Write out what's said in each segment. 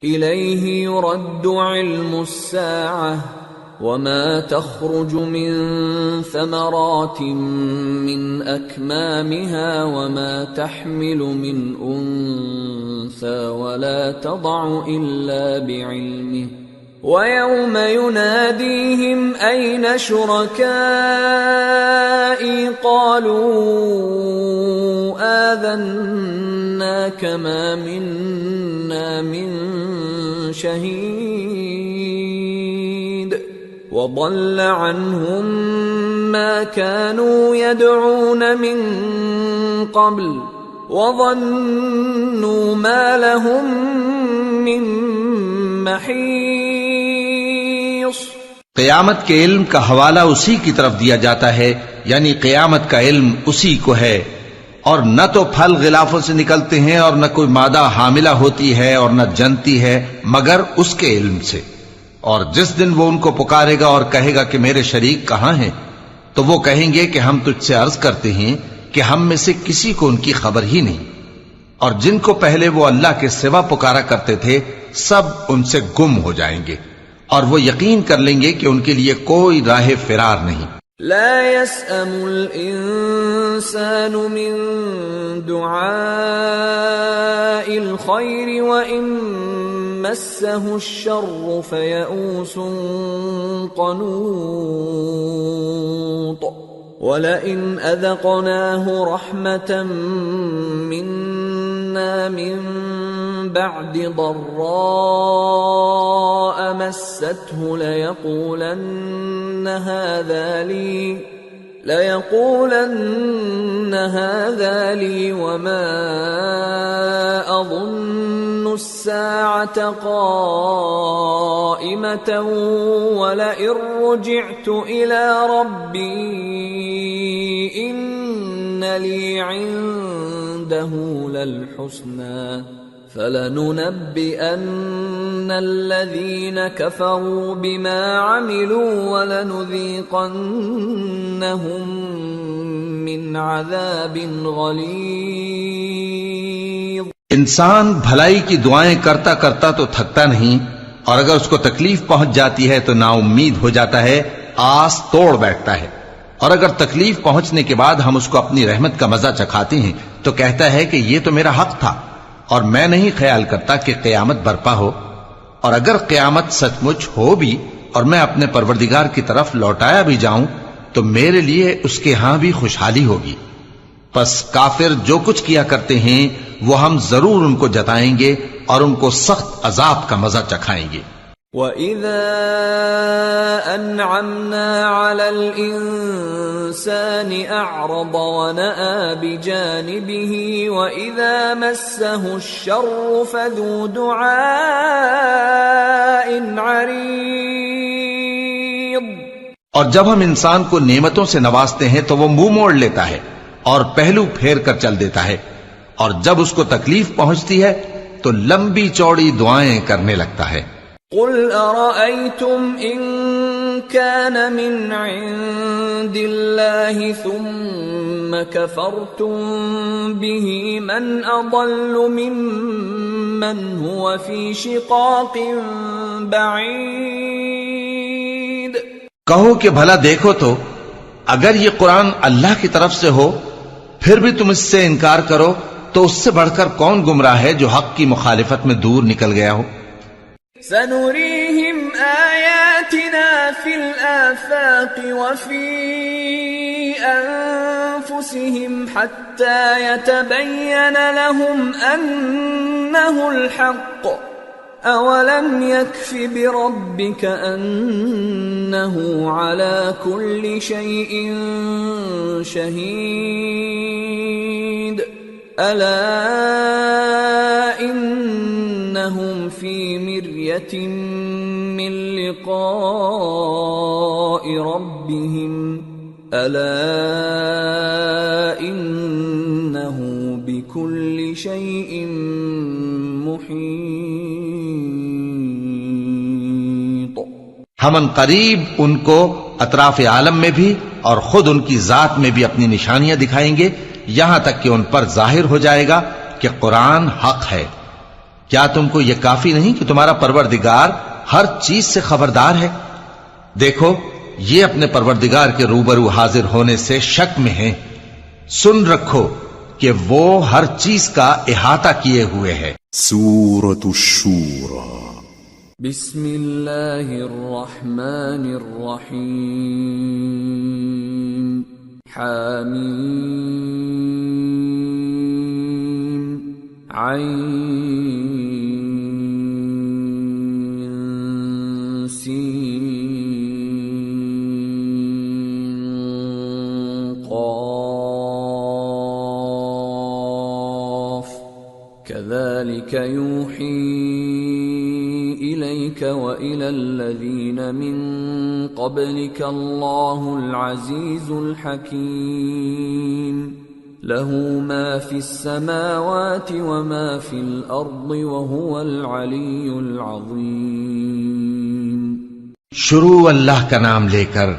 إليه يرد علم الساعة وما تخرج من ثمرات من أكمامها وما تحمل من أنثى ولا تضع إلا بعلمه ويوم يناديهم أين شركائي قالوا آذناك ما منا من شهيد وضل عنهم ما كانوا يدعون من قبل وظنوا ما لهم من محيص۔ قیامت کے علم کا حوالہ اسی کی طرف دیا جاتا ہے، یعنی قیامت کا علم اسی کو ہے، اور نہ تو پھل غلافوں سے نکلتے ہیں اور نہ کوئی مادہ حاملہ ہوتی ہے اور نہ جنتی ہے مگر اس کے علم سے۔ اور جس دن وہ ان کو پکارے گا اور کہے گا کہ میرے شریک کہاں ہیں، تو وہ کہیں گے کہ ہم تجھ سے عرض کرتے ہیں کہ ہم میں سے کسی کو ان کی خبر ہی نہیں، اور جن کو پہلے وہ اللہ کے سوا پکارا کرتے تھے سب ان سے گم ہو جائیں گے، اور وہ یقین کر لیں گے کہ ان کے لیے کوئی راہ فرار نہیں۔ لا يسأم الإنسان من دعاء الخير وإن مسه الشر فيئوس قنوط ولئن أذقناه رحمة منا من بعد ضراء مسته ليقولن هذا لي وما أظن الساعة قائمة ولئن رجعت إلى ربي إن لي عنده للحسنى فلننبئن الذين كفروا بما عملوا ولنذيقنهم من عذاب غلیظ۔ انسان بھلائی کی دعائیں کرتا کرتا تو تھکتا نہیں، اور اگر اس کو تکلیف پہنچ جاتی ہے تو نا امید ہو جاتا ہے، آس توڑ بیٹھتا ہے، اور اگر تکلیف پہنچنے کے بعد ہم اس کو اپنی رحمت کا مزہ چکھاتے ہیں تو کہتا ہے کہ یہ تو میرا حق تھا اور میں نہیں خیال کرتا کہ قیامت برپا ہو، اور اگر قیامت سچ مچ ہو بھی اور میں اپنے پروردگار کی طرف لوٹایا بھی جاؤں تو میرے لیے اس کے ہاں بھی خوشحالی ہوگی۔ پس کافر جو کچھ کیا کرتے ہیں وہ ہم ضرور ان کو جتائیں گے اور ان کو سخت عذاب کا مزہ چکھائیں گے۔ وَإِذَا أَنْعَمْنَا عَلَى الْإِنسَانِ أَعْرَضَ وَنَأَى بِجَانِبِهِ وَإِذَا مَسَّهُ الشَّرُّ فَذُو دُعَاءٍ عَرِيضٍ۔ اور جب ہم انسان کو نعمتوں سے نوازتے ہیں تو وہ منہ موڑ لیتا ہے اور پہلو پھیر کر چل دیتا ہے، اور جب اس کو تکلیف پہنچتی ہے تو لمبی چوڑی دعائیں کرنے لگتا ہے۔ قل أرأيتم إن كان من عند الله ثم كفرتم به من أضل ممن هو في شقاق بعيد۔ کہو کہ بھلا دیکھو تو اگر یہ قرآن اللہ کی طرف سے ہو پھر بھی تم اس سے انکار کرو تو اس سے بڑھ کر کون گمراہ ہے جو حق کی مخالفت میں دور نکل گیا ہو۔ سنريهم آياتنا في الآفاق وفي أنفسهم حتى يتبين لهم أنه الحق أولم يكف بربك أنه على كل شيء شهيد ألا إنهم في مرية من لقاء ربهم ألا إنه بكل شيء محيط۔ ہم ان قریب ان کو اطراف عالم میں بھی اور خود ان کی ذات میں بھی اپنی نشانیاں دکھائیں گے، یہاں تک کہ ان پر ظاہر ہو جائے گا کہ قرآن حق ہے، کیا تم کو یہ کافی نہیں کہ تمہارا پروردگار ہر چیز سے خبردار ہے؟ دیکھو یہ اپنے پروردگار کے روبرو حاضر ہونے سے شک میں ہیں، سن رکھو کہ وہ ہر چیز کا احاطہ کیے ہوئے ہے۔ سورة الشورى بسم اللہ الرحمن الرحیم حامیم عین سین كذلك يوحي إليك وإلى الذين من قبلك الله العزيز الحكيم له ما في السماوات وما في الأرض وهو العلي العظيم۔ شروع اللہ کا نام لے کر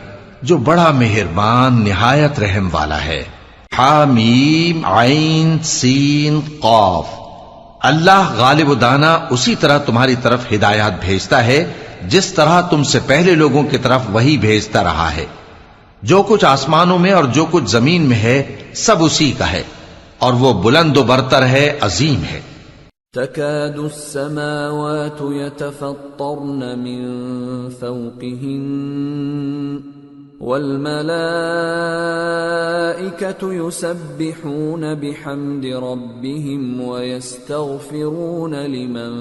جو بڑا مہربان نہایت رحم والا ہے۔ حامیم عین سین قاف۔ اللہ غالب و دانا اسی طرح تمہاری طرف ہدایات بھیجتا ہے جس طرح تم سے پہلے لوگوں کی طرف وہی بھیجتا رہا ہے۔ جو کچھ آسمانوں میں اور جو کچھ زمین میں ہے سب اسی کا ہے، اور وہ بلند و برتر ہے، عظیم ہے۔ تكاد السماوات يتفطرن من فوقهن والملائكة يسبحون بحمد ربهم ويستغفرون لمن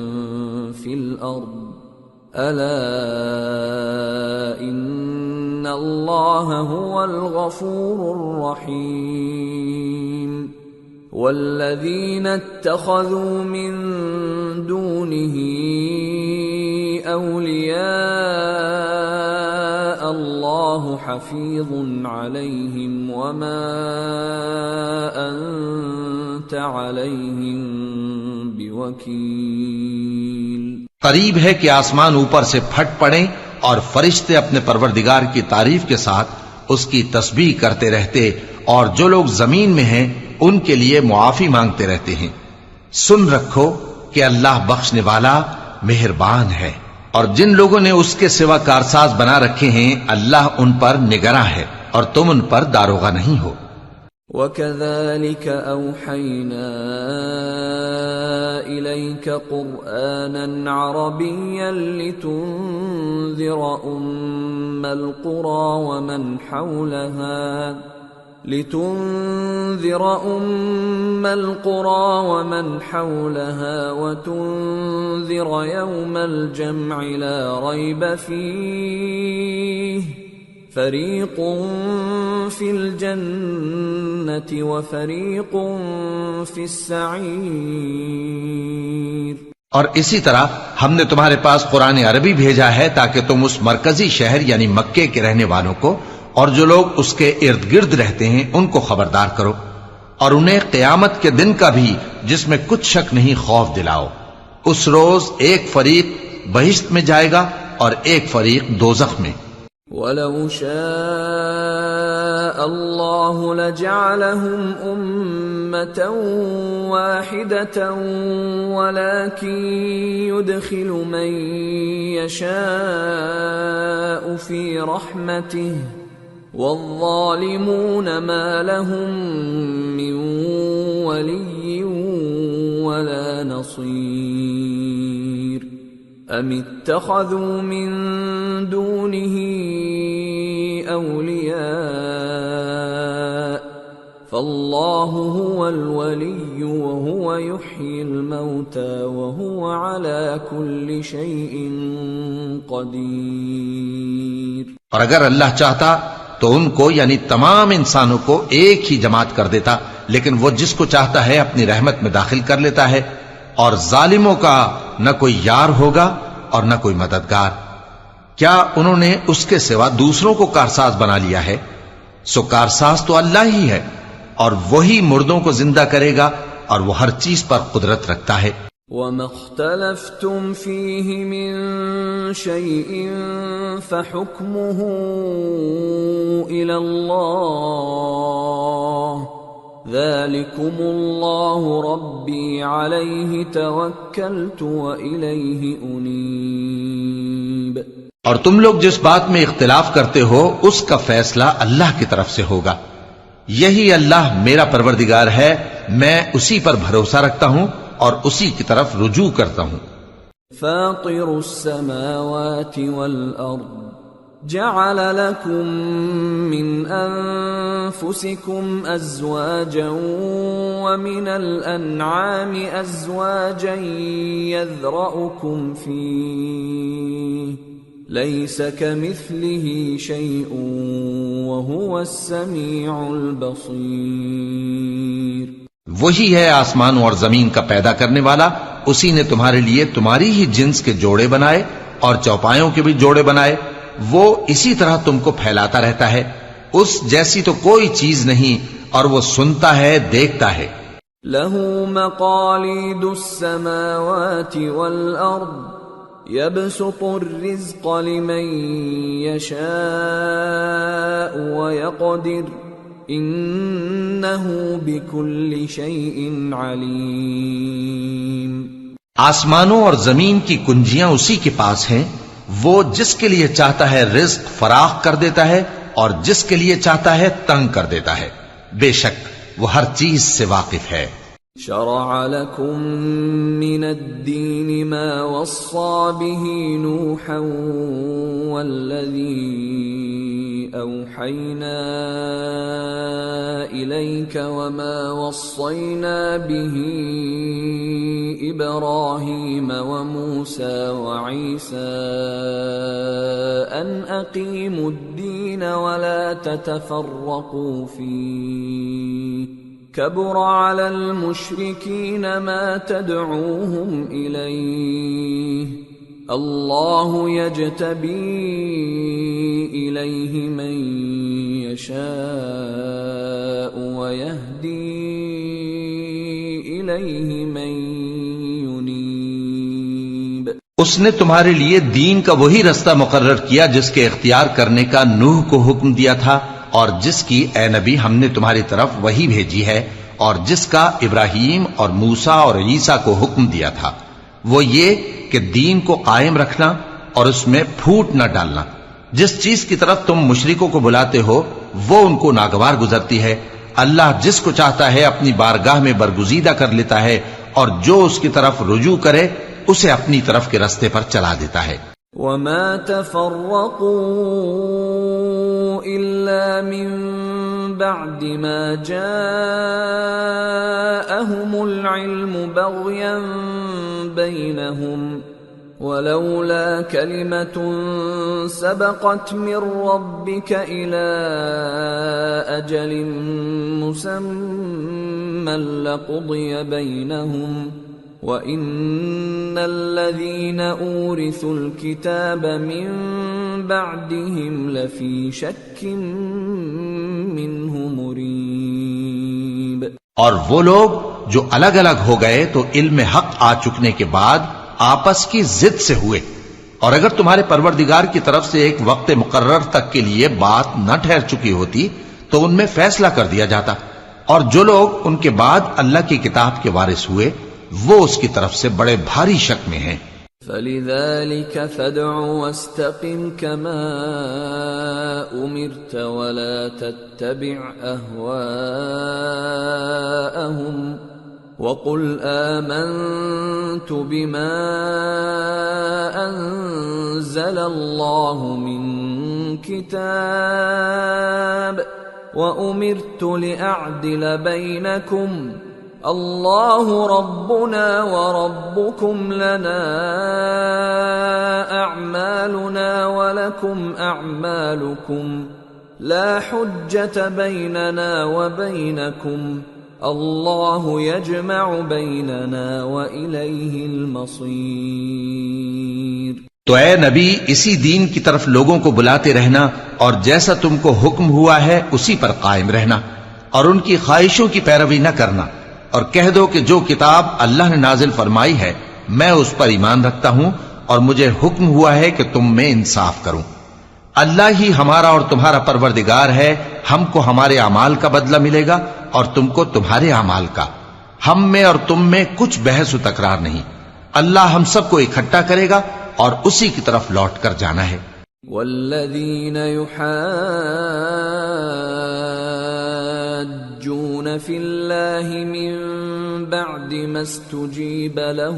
في الأرض ألا إن الله هو الغفور الرحيم والذين اتخذوا من دونه أولياء الله حفيظ عليهم وما أنت عليهم بوكيل۔ قریب ہے کہ آسمان اوپر سے پھٹ پڑیں اور فرشتے اپنے پروردگار کی تعریف کے ساتھ اس کی تسبیح کرتے رہتے، اور جو لوگ زمین میں ہیں ان کے لیے معافی مانگتے رہتے ہیں۔ سن رکھو کہ اللہ بخشنے والا مہربان ہے، اور جن لوگوں نے اس کے سوا کارساز بنا رکھے ہیں اللہ ان پر نگراں ہے اور تم ان پر داروغہ نہیں ہو۔ وَكَذَلِكَ أَوْحَيْنَا إِلَيْكَ قُرْآنًا عَرَبِيًّا لِتُنذِرَ أُمَّ الْقُرَى وَمَنْ حَوْلَهَا وَتُنذِرَ يَوْمَ الْجَمْعِ لَا رَيْبَ فِيهِ فَرِيقٌ فِي الْجَنَّةِ وَفَرِيقٌ فِي السَّعِيرِ۔ اور اسی طرح ہم نے تمہارے پاس قرآن عربی بھیجا ہے تاکہ تم اس مرکزی شہر یعنی مکے کے رہنے والوں کو اور جو لوگ اس کے ارد گرد رہتے ہیں ان کو خبردار کرو، اور انہیں قیامت کے دن کا بھی جس میں کچھ شک نہیں خوف دلاؤ۔ اس روز ایک فریق بہشت میں جائے گا اور ایک فریق دوزخ میں۔ وَلَوْ شَاءَ اللَّهُ لَجَعَلَهُمْ أُمَّةً وَاحِدَةً وَلَكِنْ يُدْخِلُ مَنْ يَشَاءُ فِي رَحْمَتِهِ وَالظَّالِمُونَ مَا لَهُم مِّن وَلِيٍّ وَلَا نَصِيرٍ أَمِ اتَّخَذُوا مِن دُونِهِ أَوْلِيَاءَ فَاللَّهُ هُوَ الْوَلِيُّ وَهُوَ يُحْيِي الْمَوْتَى وَهُوَ عَلَى كُلِّ شَيْءٍ قَدِيرٌ۔ اور اگر اللہ چاہتا تو ان کو یعنی تمام انسانوں کو ایک ہی جماعت کر دیتا، لیکن وہ جس کو چاہتا ہے اپنی رحمت میں داخل کر لیتا ہے، اور ظالموں کا نہ کوئی یار ہوگا اور نہ کوئی مددگار۔ کیا انہوں نے اس کے سوا دوسروں کو کارساز بنا لیا ہے؟ سو کارساز تو اللہ ہی ہے، اور وہی مردوں کو زندہ کرے گا، اور وہ ہر چیز پر قدرت رکھتا ہے۔ وَمَا اخْتَلَفْتُمْ فِيهِ مِنْ شَيْءٍ فَحُكْمُهُ إِلَى اللَّهِ ذلكم الله ربي عليه توكلت وإليه أنيب۔ اور تم لوگ جس بات میں اختلاف کرتے ہو اس کا فیصلہ اللہ کی طرف سے ہوگا۔ یہی اللہ میرا پروردگار ہے، میں اسی پر بھروسہ رکھتا ہوں اور اسی کی طرف رجوع کرتا ہوں۔ فاطر السماوات والأرض جعل لكم من أنفسكم أزواجا ومن الأنعام أزواجا يذرأكم فيه ليس كمثله شيء وهو السميع البصير۔ وہی ہے آسمانوں اور زمین کا پیدا کرنے والا، اسی نے تمہارے لیے تمہاری ہی جنس کے جوڑے بنائے اور چوپایوں کے بھی جوڑے بنائے، وہ اسی طرح تم کو پھیلاتا رہتا ہے، اس جیسی تو کوئی چیز نہیں، اور وہ سنتا ہے، دیکھتا ہے۔ لہ مقالید السماوات والارض يبسط الرزق لمن يشاء ويقدر انه بكل شيء علیم۔ آسمانوں اور زمین کی کنجیاں اسی کے پاس ہیں، وہ جس کے لیے چاہتا ہے رزق فراخ کر دیتا ہے اور جس کے لیے چاہتا ہے تنگ کر دیتا ہے، بے شک وہ ہر چیز سے واقف ہے۔ شرع لكم من الدين ما وصى به نوحا والذي أوحينا إليك وما وصينا به إبراهيم وموسى وعيسى أن أقيموا الدين ولا تتفرقوا فيه كبر على المشركين ما تدعوهم إليه الله يجتبي إليه من يشاء ويهدي إليه من ينيب۔ اس نے تمہارے لیے دین کا وہی رستہ مقرر کیا جس کے اختیار کرنے کا نوح کو حکم دیا تھا، اور جس کی اے نبی ہم نے تمہاری طرف وہی بھیجی ہے، اور جس کا ابراہیم اور موسیٰ اور عیسیٰ کو حکم دیا تھا، وہ یہ کہ دین کو قائم رکھنا اور اس میں پھوٹ نہ ڈالنا۔ جس چیز کی طرف تم مشرکوں کو بلاتے ہو وہ ان کو ناگوار گزرتی ہے، اللہ جس کو چاہتا ہے اپنی بارگاہ میں برگزیدہ کر لیتا ہے، اور جو اس کی طرف رجوع کرے اسے اپنی طرف کے رستے پر چلا دیتا ہے۔ وما تفرقوا إلا من بعد ما جاءهم العلم بغيا بينهم ولولا كلمة سبقت من ربك إلى أجل مسمى لقضي بينهم وَإِنَّ الَّذِينَ أُورِثُوا الْكِتَابَ مِنْ بَعْدِهِمْ لَفِي شَكٍّ مِّنْهُ مُرِيبٍ۔ اور وہ لوگ جو الگ الگ ہو گئے تو علم حق آ چکنے کے بعد آپس کی ضد سے ہوئے، اور اگر تمہارے پروردگار کی طرف سے ایک وقت مقرر تک کے لیے بات نہ ٹھہر چکی ہوتی تو ان میں فیصلہ کر دیا جاتا، اور جو لوگ ان کے بعد اللہ کی کتاب کے وارث ہوئے وہ اس کی طرف سے بڑے بھاری شک میں ہیں۔ فَلِذَلِكَ فَادْعُ وَاسْتَقِمْ كَمَا أُمِرْتَ وَلَا تَتَّبِعْ أَهْوَاءَهُمْ وَقُلْ آمَنْتُ بِمَا أَنزَلَ اللَّهُ مِنْ كِتَابٍ وَأُمِرْتُ لِأَعْدِلَ بَيْنَكُمْ اللہ ربنا وربکم لنا اعمالنا ولکم اعمالکم لا حجة بیننا وبینکم اللہ یجمع بیننا والیہ المصیر۔ تو اے نبی اسی دین کی طرف لوگوں کو بلاتے رہنا، اور جیسا تم کو حکم ہوا ہے اسی پر قائم رہنا، اور ان کی خواہشوں کی پیروی نہ کرنا، اور کہہ دو کہ جو کتاب اللہ نے نازل فرمائی ہے میں اس پر ایمان رکھتا ہوں، اور مجھے حکم ہوا ہے کہ تم میں انصاف کروں۔ اللہ ہی ہمارا اور تمہارا پروردگار ہے، ہم کو ہمارے اعمال کا بدلہ ملے گا اور تم کو تمہارے اعمال کا، ہم میں اور تم میں کچھ بحث و تکرار نہیں، اللہ ہم سب کو اکٹھا کرے گا اور اسی کی طرف لوٹ کر جانا ہے۔ والذین یحاجون فی اللہ من بعد ما استجیب له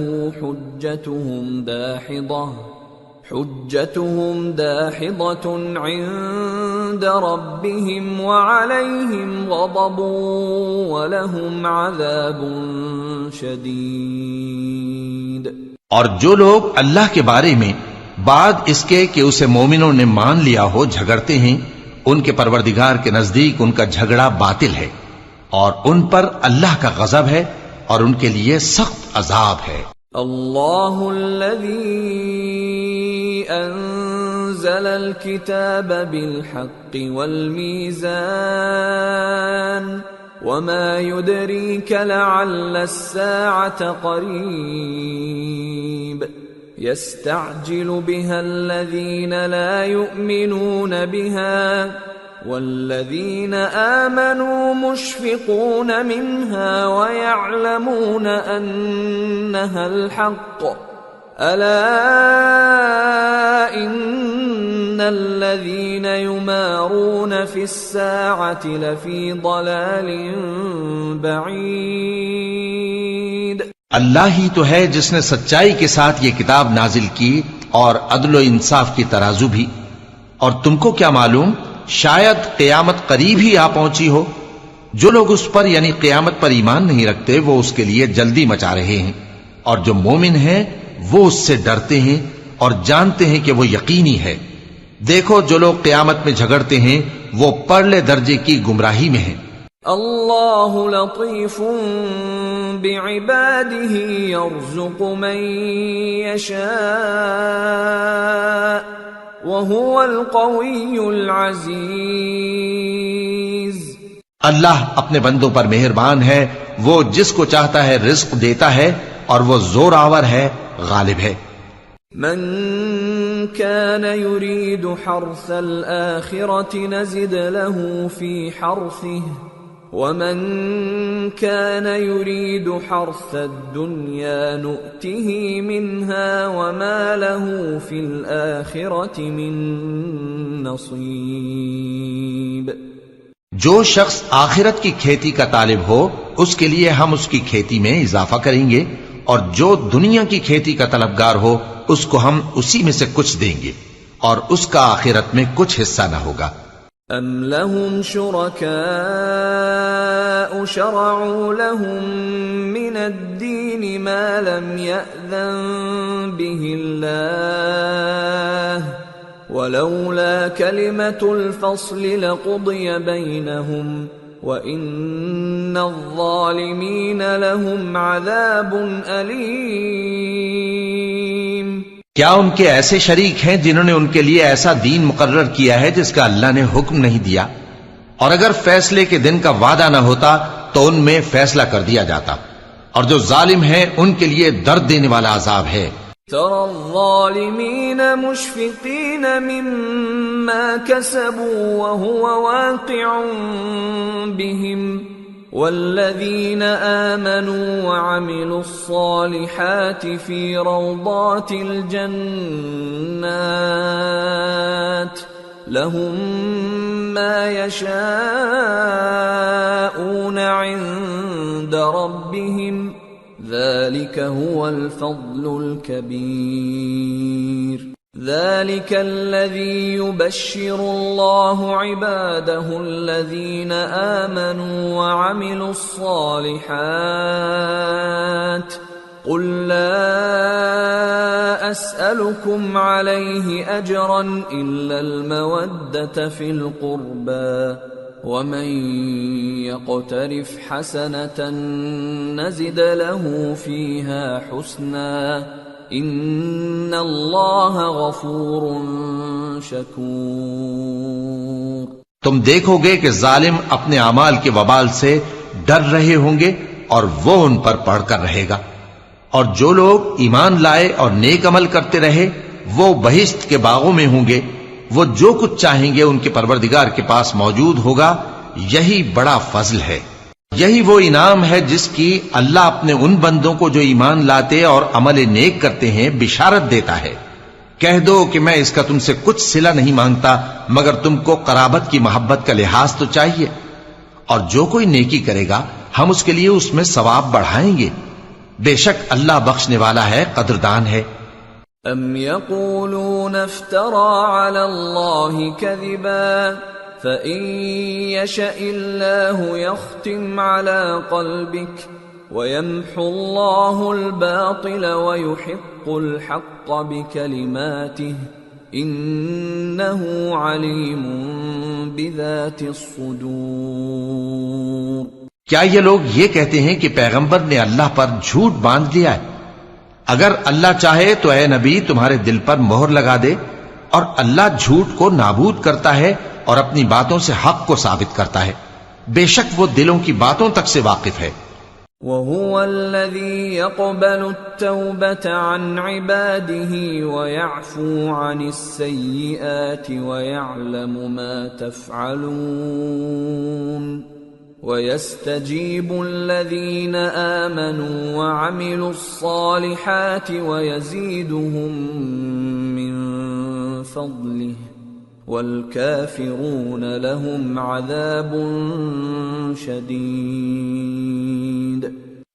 حجتهم داحضة عند ربهم وعليهم غضب ولهم عذاب شدید۔ اور جو لوگ اللہ کے بارے میں بعد اس کے کہ اسے مومنوں نے مان لیا ہو جھگڑتے ہیں، ان کے پروردگار کے نزدیک ان کا جھگڑا باطل ہے اور ان پر اللہ کا غضب ہے اور ان کے لیے سخت عذاب ہے۔ اللہ الذی انزل الكتاب بالحق والمیزان وما يدريك لعل الساعة قريب يستعجل بها الذين لا يؤمنون بها والذين آمنوا مشفقون منها ويعلمون أنها الحق ألا إن الذين يمارون في الساعة لفي ضلال بعيد۔ اللہ ہی تو ہے جس نے سچائی کے ساتھ یہ کتاب نازل کی اور عدل و انصاف کی ترازو بھی، اور تم کو کیا معلوم شاید قیامت قریب ہی آ پہنچی ہو۔ جو لوگ اس پر یعنی قیامت پر ایمان نہیں رکھتے وہ اس کے لیے جلدی مچا رہے ہیں، اور جو مومن ہیں وہ اس سے ڈرتے ہیں اور جانتے ہیں کہ وہ یقینی ہے۔ دیکھو جو لوگ قیامت میں جھگڑتے ہیں وہ پرلے درجے کی گمراہی میں ہیں۔ اللہ لطیف بعباده يرزق من يشاء وهو القوی العزیز۔ اللہ اپنے بندوں پر مہربان ہے، وہ جس کو چاہتا ہے رزق دیتا ہے اور وہ زور آور ہے، غالب ہے۔ من كان يريد حرث الآخرة نزد له في حرثه ومن كان يريد حرث الدنيا نؤته منها وما له في الآخرة من نصيب۔ جو شخص آخرت کی کھیتی کا طالب ہو اس کے لیے ہم اس کی کھیتی میں اضافہ کریں گے، اور جو دنیا کی کھیتی کا طلبگار ہو اس کو ہم اسی میں سے کچھ دیں گے اور اس کا آخرت میں کچھ حصہ نہ ہوگا۔ ام لهم شركاء شرعوا لهم من الدين ما لم يأذن به الله ولولا كلمة الفصل لقضي بينهم وَإِنَّ الظَّالِمِينَ لَهُمْ عَذَابٌ أَلِيمٌ۔ کیا ان کے ایسے شریک ہیں جنہوں نے ان کے لیے ایسا دین مقرر کیا ہے جس کا اللہ نے حکم نہیں دیا؟ اور اگر فیصلے کے دن کا وعدہ نہ ہوتا تو ان میں فیصلہ کر دیا جاتا، اور جو ظالم ہیں ان کے لیے درد دینے والا عذاب ہے۔ ترى الظالمين مشفقين مما كسبوا وهو واقع بهم والذين آمنوا وعملوا الصالحات في روضات الجنات لهم ما يشاءون عند ربهم ذلك هو الفضل الكبير۔ ذلك الذي يبشر الله عباده الذين آمنوا وعملوا الصالحات قل لا أسألكم عليه أجرا إلا المودة في القربى ومن يقترف حسنة نزد له فيها حسنا ان اللہ غفور شکور۔ تم دیکھو گے کہ ظالم اپنے اعمال کے وبال سے ڈر رہے ہوں گے اور وہ ان پر پڑھ کر رہے گا، اور جو لوگ ایمان لائے اور نیک عمل کرتے رہے وہ بہشت کے باغوں میں ہوں گے، وہ جو کچھ چاہیں گے ان کے پروردگار کے پاس موجود ہوگا، یہی بڑا فضل ہے۔ یہی وہ انعام ہے جس کی اللہ اپنے ان بندوں کو جو ایمان لاتے اور عمل نیک کرتے ہیں بشارت دیتا ہے۔ کہہ دو کہ میں اس کا تم سے کچھ صلہ نہیں مانگتا مگر تم کو قرابت کی محبت کا لحاظ تو چاہیے، اور جو کوئی نیکی کرے گا ہم اس کے لیے اس میں ثواب بڑھائیں گے، بے شک اللہ بخشنے والا ہے، قدردان ہے۔ ام یقولون افترى على الله كذبا فإن يشأ الله يختم على قلبك ويمحو الله الباطل ويحق الحق بكلماته إنه عليم بذات الصدور۔ کیا یہ لوگ یہ کہتے ہیں کہ پیغمبر نے اللہ پر جھوٹ باندھ لیا ہے؟ اگر اللہ چاہے تو اے نبی تمہارے دل پر مہر لگا دے، اور اللہ جھوٹ کو نابود کرتا ہے اور اپنی باتوں سے حق کو ثابت کرتا ہے، بے شک وہ دلوں کی باتوں تک سے واقف ہے۔ وَهُوَ الَّذِي يَقْبَلُ التَّوْبَةَ عَنْ عِبَادِهِ وَيَعْفُو عَنِ السَّيِّئَاتِ وَيَعْلَمُ مَا تَفْعَلُونَ وَيَسْتَجِيبُ الَّذِينَ آمَنُوا وَعَمِلُوا الصَّالِحَاتِ وَيَزِيدُهُم مِّن فَضْلِهِ وَالْكَافِرُونَ لَهُمْ عَذَابٌ شَدِيدٌ۔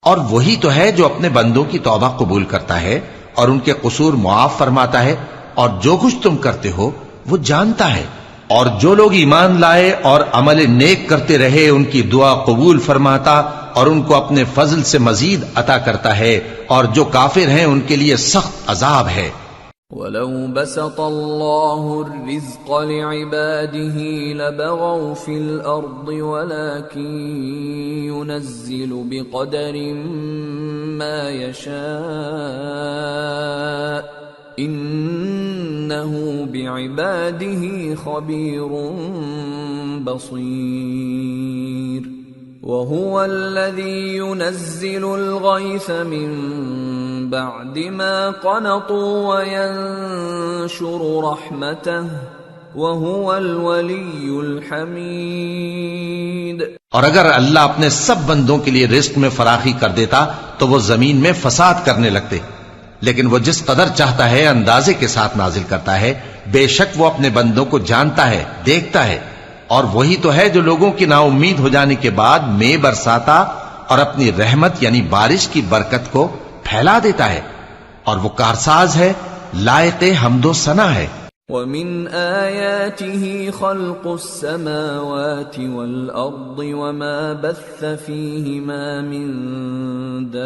اور وہی تو ہے جو اپنے بندوں کی توبہ قبول کرتا ہے اور ان کے قصور معاف فرماتا ہے، اور جو کچھ تم کرتے ہو وہ جانتا ہے، اور جو لوگ ایمان لائے اور عمل نیک کرتے رہے ان کی دعا قبول فرماتا اور ان کو اپنے فضل سے مزید عطا کرتا ہے، اور جو کافر ہیں ان کے لیے سخت عذاب ہے۔ وَلَوْ بَسَطَ اللَّهُ الرِّزْقَ لِعِبَادِهِ لَبَغَوْا فِي الْأَرْضِ وَلَكِنْ يُنَزِّلُ بِقَدَرٍ مَا يَشَاءُ إِنَّهُ بِعِبَادِهِ خَبِيرٌ بَصِيرٌ۔ وَهُوَ الَّذِي يُنَزِّلُ الْغَيْثَ مِن بَعْدِ مَا قَنَطُوا وَيَنشُرُ رَحْمَتَهُ وَهُوَ الْوَلِيُّ الْحَمِيدُ۔ اور اگر اللہ اپنے سب بندوں کے لیے رزق میں فراخی کر دیتا تو وہ زمین میں فساد کرنے لگتے، لیکن وہ جس قدر چاہتا ہے اندازے کے ساتھ نازل کرتا ہے، بے شک وہ اپنے بندوں کو جانتا ہے، دیکھتا ہے۔ اور وہی تو ہے جو لوگوں کی نا امید ہو جانے کے بعد مے برساتا اور اپنی رحمت یعنی بارش کی برکت کو پھیلا دیتا ہے، اور وہ کارساز ہے، لائق حمد و ثنا ہے۔ وَمِنْ آيَاتِهِ خَلْقُ السَّمَاوَاتِ وَالْأَرْضِ وَمَا بَثَّ فِيهِمَا مِن دَابَّةٍ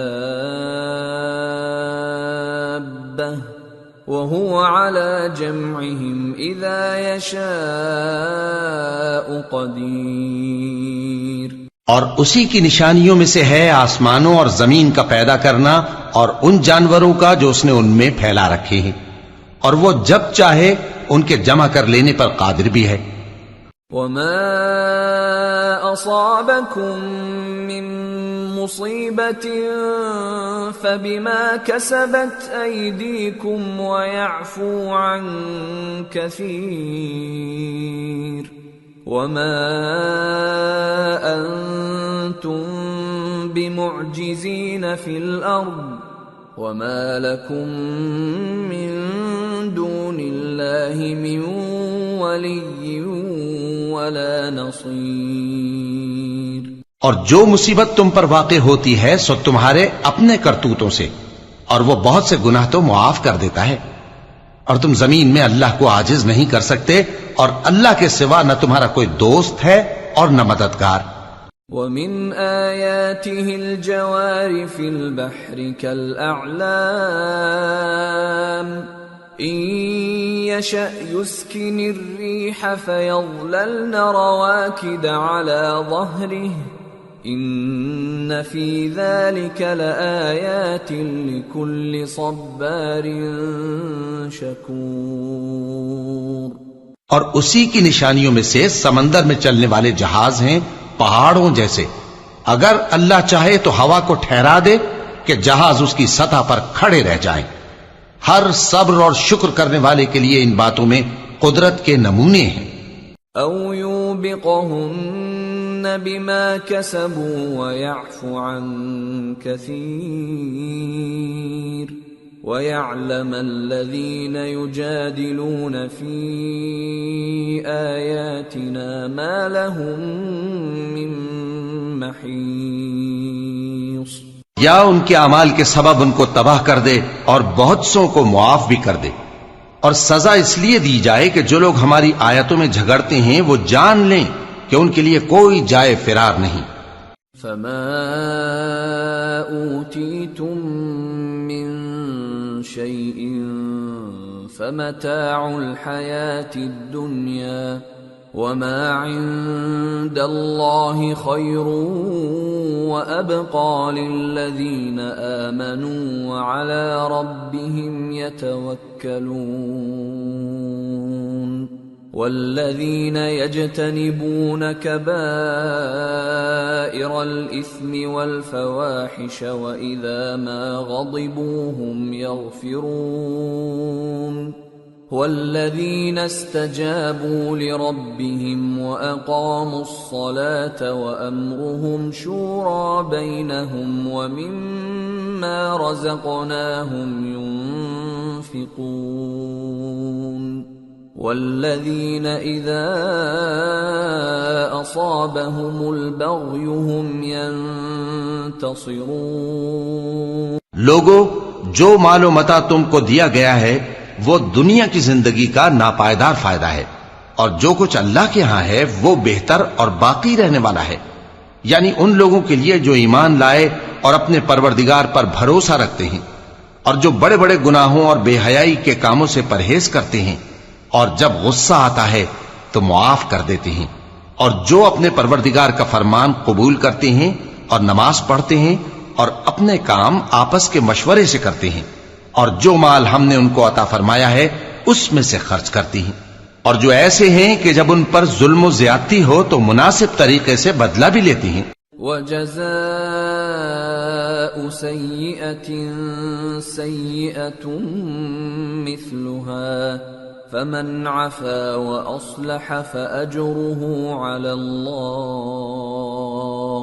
وَهُوَ عَلَى جَمْعِهِمْ إِذَا يَشَاءُ قَدِيرٌ۔ اور اسی کی نشانیوں میں سے ہے آسمانوں اور زمین کا پیدا کرنا اور ان جانوروں کا جو اس نے ان میں پھیلا رکھے ہیں، اور وہ جب چاہے ان کے جمع کر لینے پر قادر بھی ہے۔ وَمَا أَصَابَكُم مِّن مُّصِيبَةٍ فَبِمَا كَسَبَتْ أَيْدِيكُمْ وَيَعْفُو عَن كَثِيرٍ وَمَا أَنتُم بِمُعْجِزِينَ فِي الْأَرْضِ وَمَا لَكُم مِّن دُونِ اللَّهِ مِن وَلِيٍّ وَلَا نَصِيرٍ۔ اور جو مصیبت تم پر واقع ہوتی ہے سو تمہارے اپنے کرتوتوں سے، اور وہ بہت سے گناہ تو معاف کر دیتا ہے، اور تم زمین میں اللہ کو عاجز نہیں کر سکتے، اور اللہ کے سوا نہ تمہارا کوئی دوست ہے اور نہ مددگار۔ وَمِنْ آيَاتِهِ الْجَوَارِ فِي الْبَحْرِ كَالْأَعْلَامِ إِنْ يَشَأْ يُسْكِنِ الرِّيحَ فَيَظْلَلْنَ رَوَاكِدَ عَلَى ظَهْرِهِ إِنَّ فِي ذَلِكَ لَآيَاتٍ لِكُلِّ صَبَّارٍ شَكُورٍ۔ اور اسی کی نشانیوں میں سے سمندر میں چلنے والے جہاز ہیں پہاڑوں جیسے، اگر اللہ چاہے تو ہوا کو ٹھہرا دے کہ جہاز اس کی سطح پر کھڑے رہ جائیں۔ ہر صبر اور شکر کرنے والے کے لیے ان باتوں میں قدرت کے نمونے ہیں. أو يوبقهن بما كسبوا ويعفو عن كثير ويعلم الذين يجادلون في آياتنا ما لهم من محيص. یا ان کے اعمال کے سبب ان کو تباہ کر دے اور بہت سو کو معاف بھی کر دے. اور سزا اس لیے دی جائے کہ جو لوگ ہماری آیتوں میں جھگڑتے ہیں وہ جان لیں کہ ان کے لیے کوئی جائے فرار نہیں. فما اوتیتم من شيء فمتاع الحياة الدنيا وما عند الله خير وأبقى للذين آمنوا وعلى ربهم يتوكلون. والذين يجتنبون كبائر الإثم والفواحش وإذا ما غضبوا هم يغفرون. والذين استجابوا لربهم وأقاموا الصلاة وأمرهم شورى بينهم ومما رزقناهم ينفقون. والذين إذا أصابهم البغي هم ينتصرون. لوگو، جو مال و متاع تم کو دیا گیا ہے وہ دنیا کی زندگی کا ناپائیدار فائدہ ہے، اور جو کچھ اللہ کے ہاں ہے وہ بہتر اور باقی رہنے والا ہے. یعنی ان لوگوں کے لیے جو ایمان لائے اور اپنے پروردگار پر بھروسہ رکھتے ہیں، اور جو بڑے بڑے گناہوں اور بے حیائی کے کاموں سے پرہیز کرتے ہیں، اور جب غصہ آتا ہے تو معاف کر دیتے ہیں، اور جو اپنے پروردگار کا فرمان قبول کرتے ہیں اور نماز پڑھتے ہیں اور اپنے کام آپس کے مشورے سے کرتے ہیں، اور جو مال ہم نے ان کو عطا فرمایا ہے اس میں سے خرچ کرتی ہیں. اور جو ایسے ہیں کہ جب ان پر ظلم و زیادتی ہو تو مناسب طریقے سے بدلہ بھی لیتی ہیں. وَجَزَاءُ سَيِّئَةٍ سَيِّئَةٌ مِثْلُهَا فَمَنْ عَفَا وَأَصْلَحَ فَأَجْرُهُ عَلَى اللَّهِ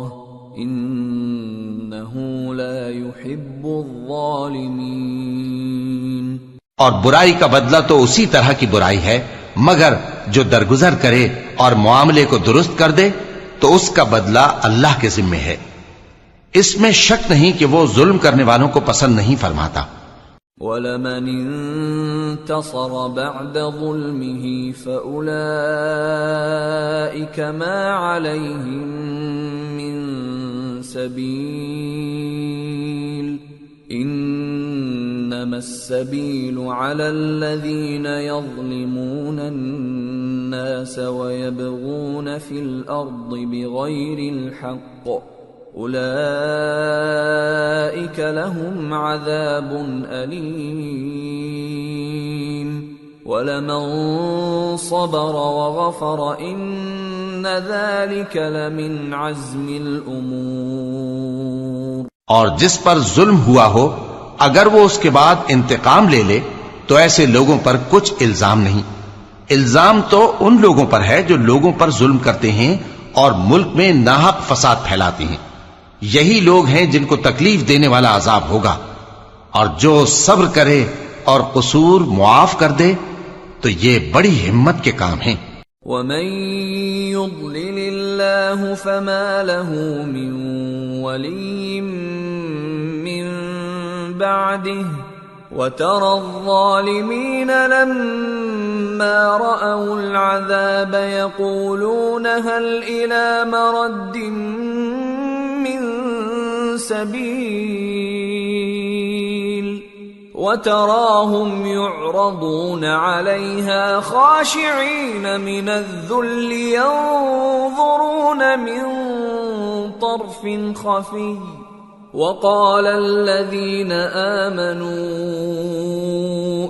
انہ لا يحب الظالمین. اور برائی کا بدلہ تو اسی طرح کی برائی ہے، مگر جو درگزر کرے اور معاملے کو درست کر دے تو اس کا بدلہ اللہ کے ذمے ہے. اس میں شک نہیں کہ وہ ظلم کرنے والوں کو پسند نہیں فرماتا. وَلَمَنِ انتصر بعد ظلمه فَأُولَئِكَ مَا عَلَيْهِم مِّن سبيل انما السبيل على الذين يظلمون الناس ويبغون في الارض بغير الحق اولئك لهم عذاب اليم ولمن صبر وغفر ان ذلك لمن عزم الامور. اور جس پر ظلم ہوا ہو اگر وہ اس کے بعد انتقام لے لے تو ایسے لوگوں پر کچھ الزام نہیں. الزام تو ان لوگوں پر ہے جو لوگوں پر ظلم کرتے ہیں اور ملک میں ناحق فساد پھیلاتے ہیں. یہی لوگ ہیں جن کو تکلیف دینے والا عذاب ہوگا. اور جو صبر کرے اور قصور معاف کر دے تو یہ بڑی ہمت کے کام ہیں. وَمَن يُضْلِلِ اللَّهُ فَمَا لَهُ مِن وَلِيٍّ مِّن بَعْدِهِ وَتَرَى الظَّالِمِينَ لَمَّا رَأَوُا الْعَذَابَ يَقُولُونَ هَلْ إِلَى مَرَدٍّ مِّن سَبِيلٍ وَتَرَاهُمْ يُعْرَضُونَ عَلَيْهَا خَاشِعِينَ مِنَ الذُّلِّ يَنظُرُونَ مِن طَرْفٍ خَفِيٍّ وَقَالَ الَّذِينَ آمَنُوا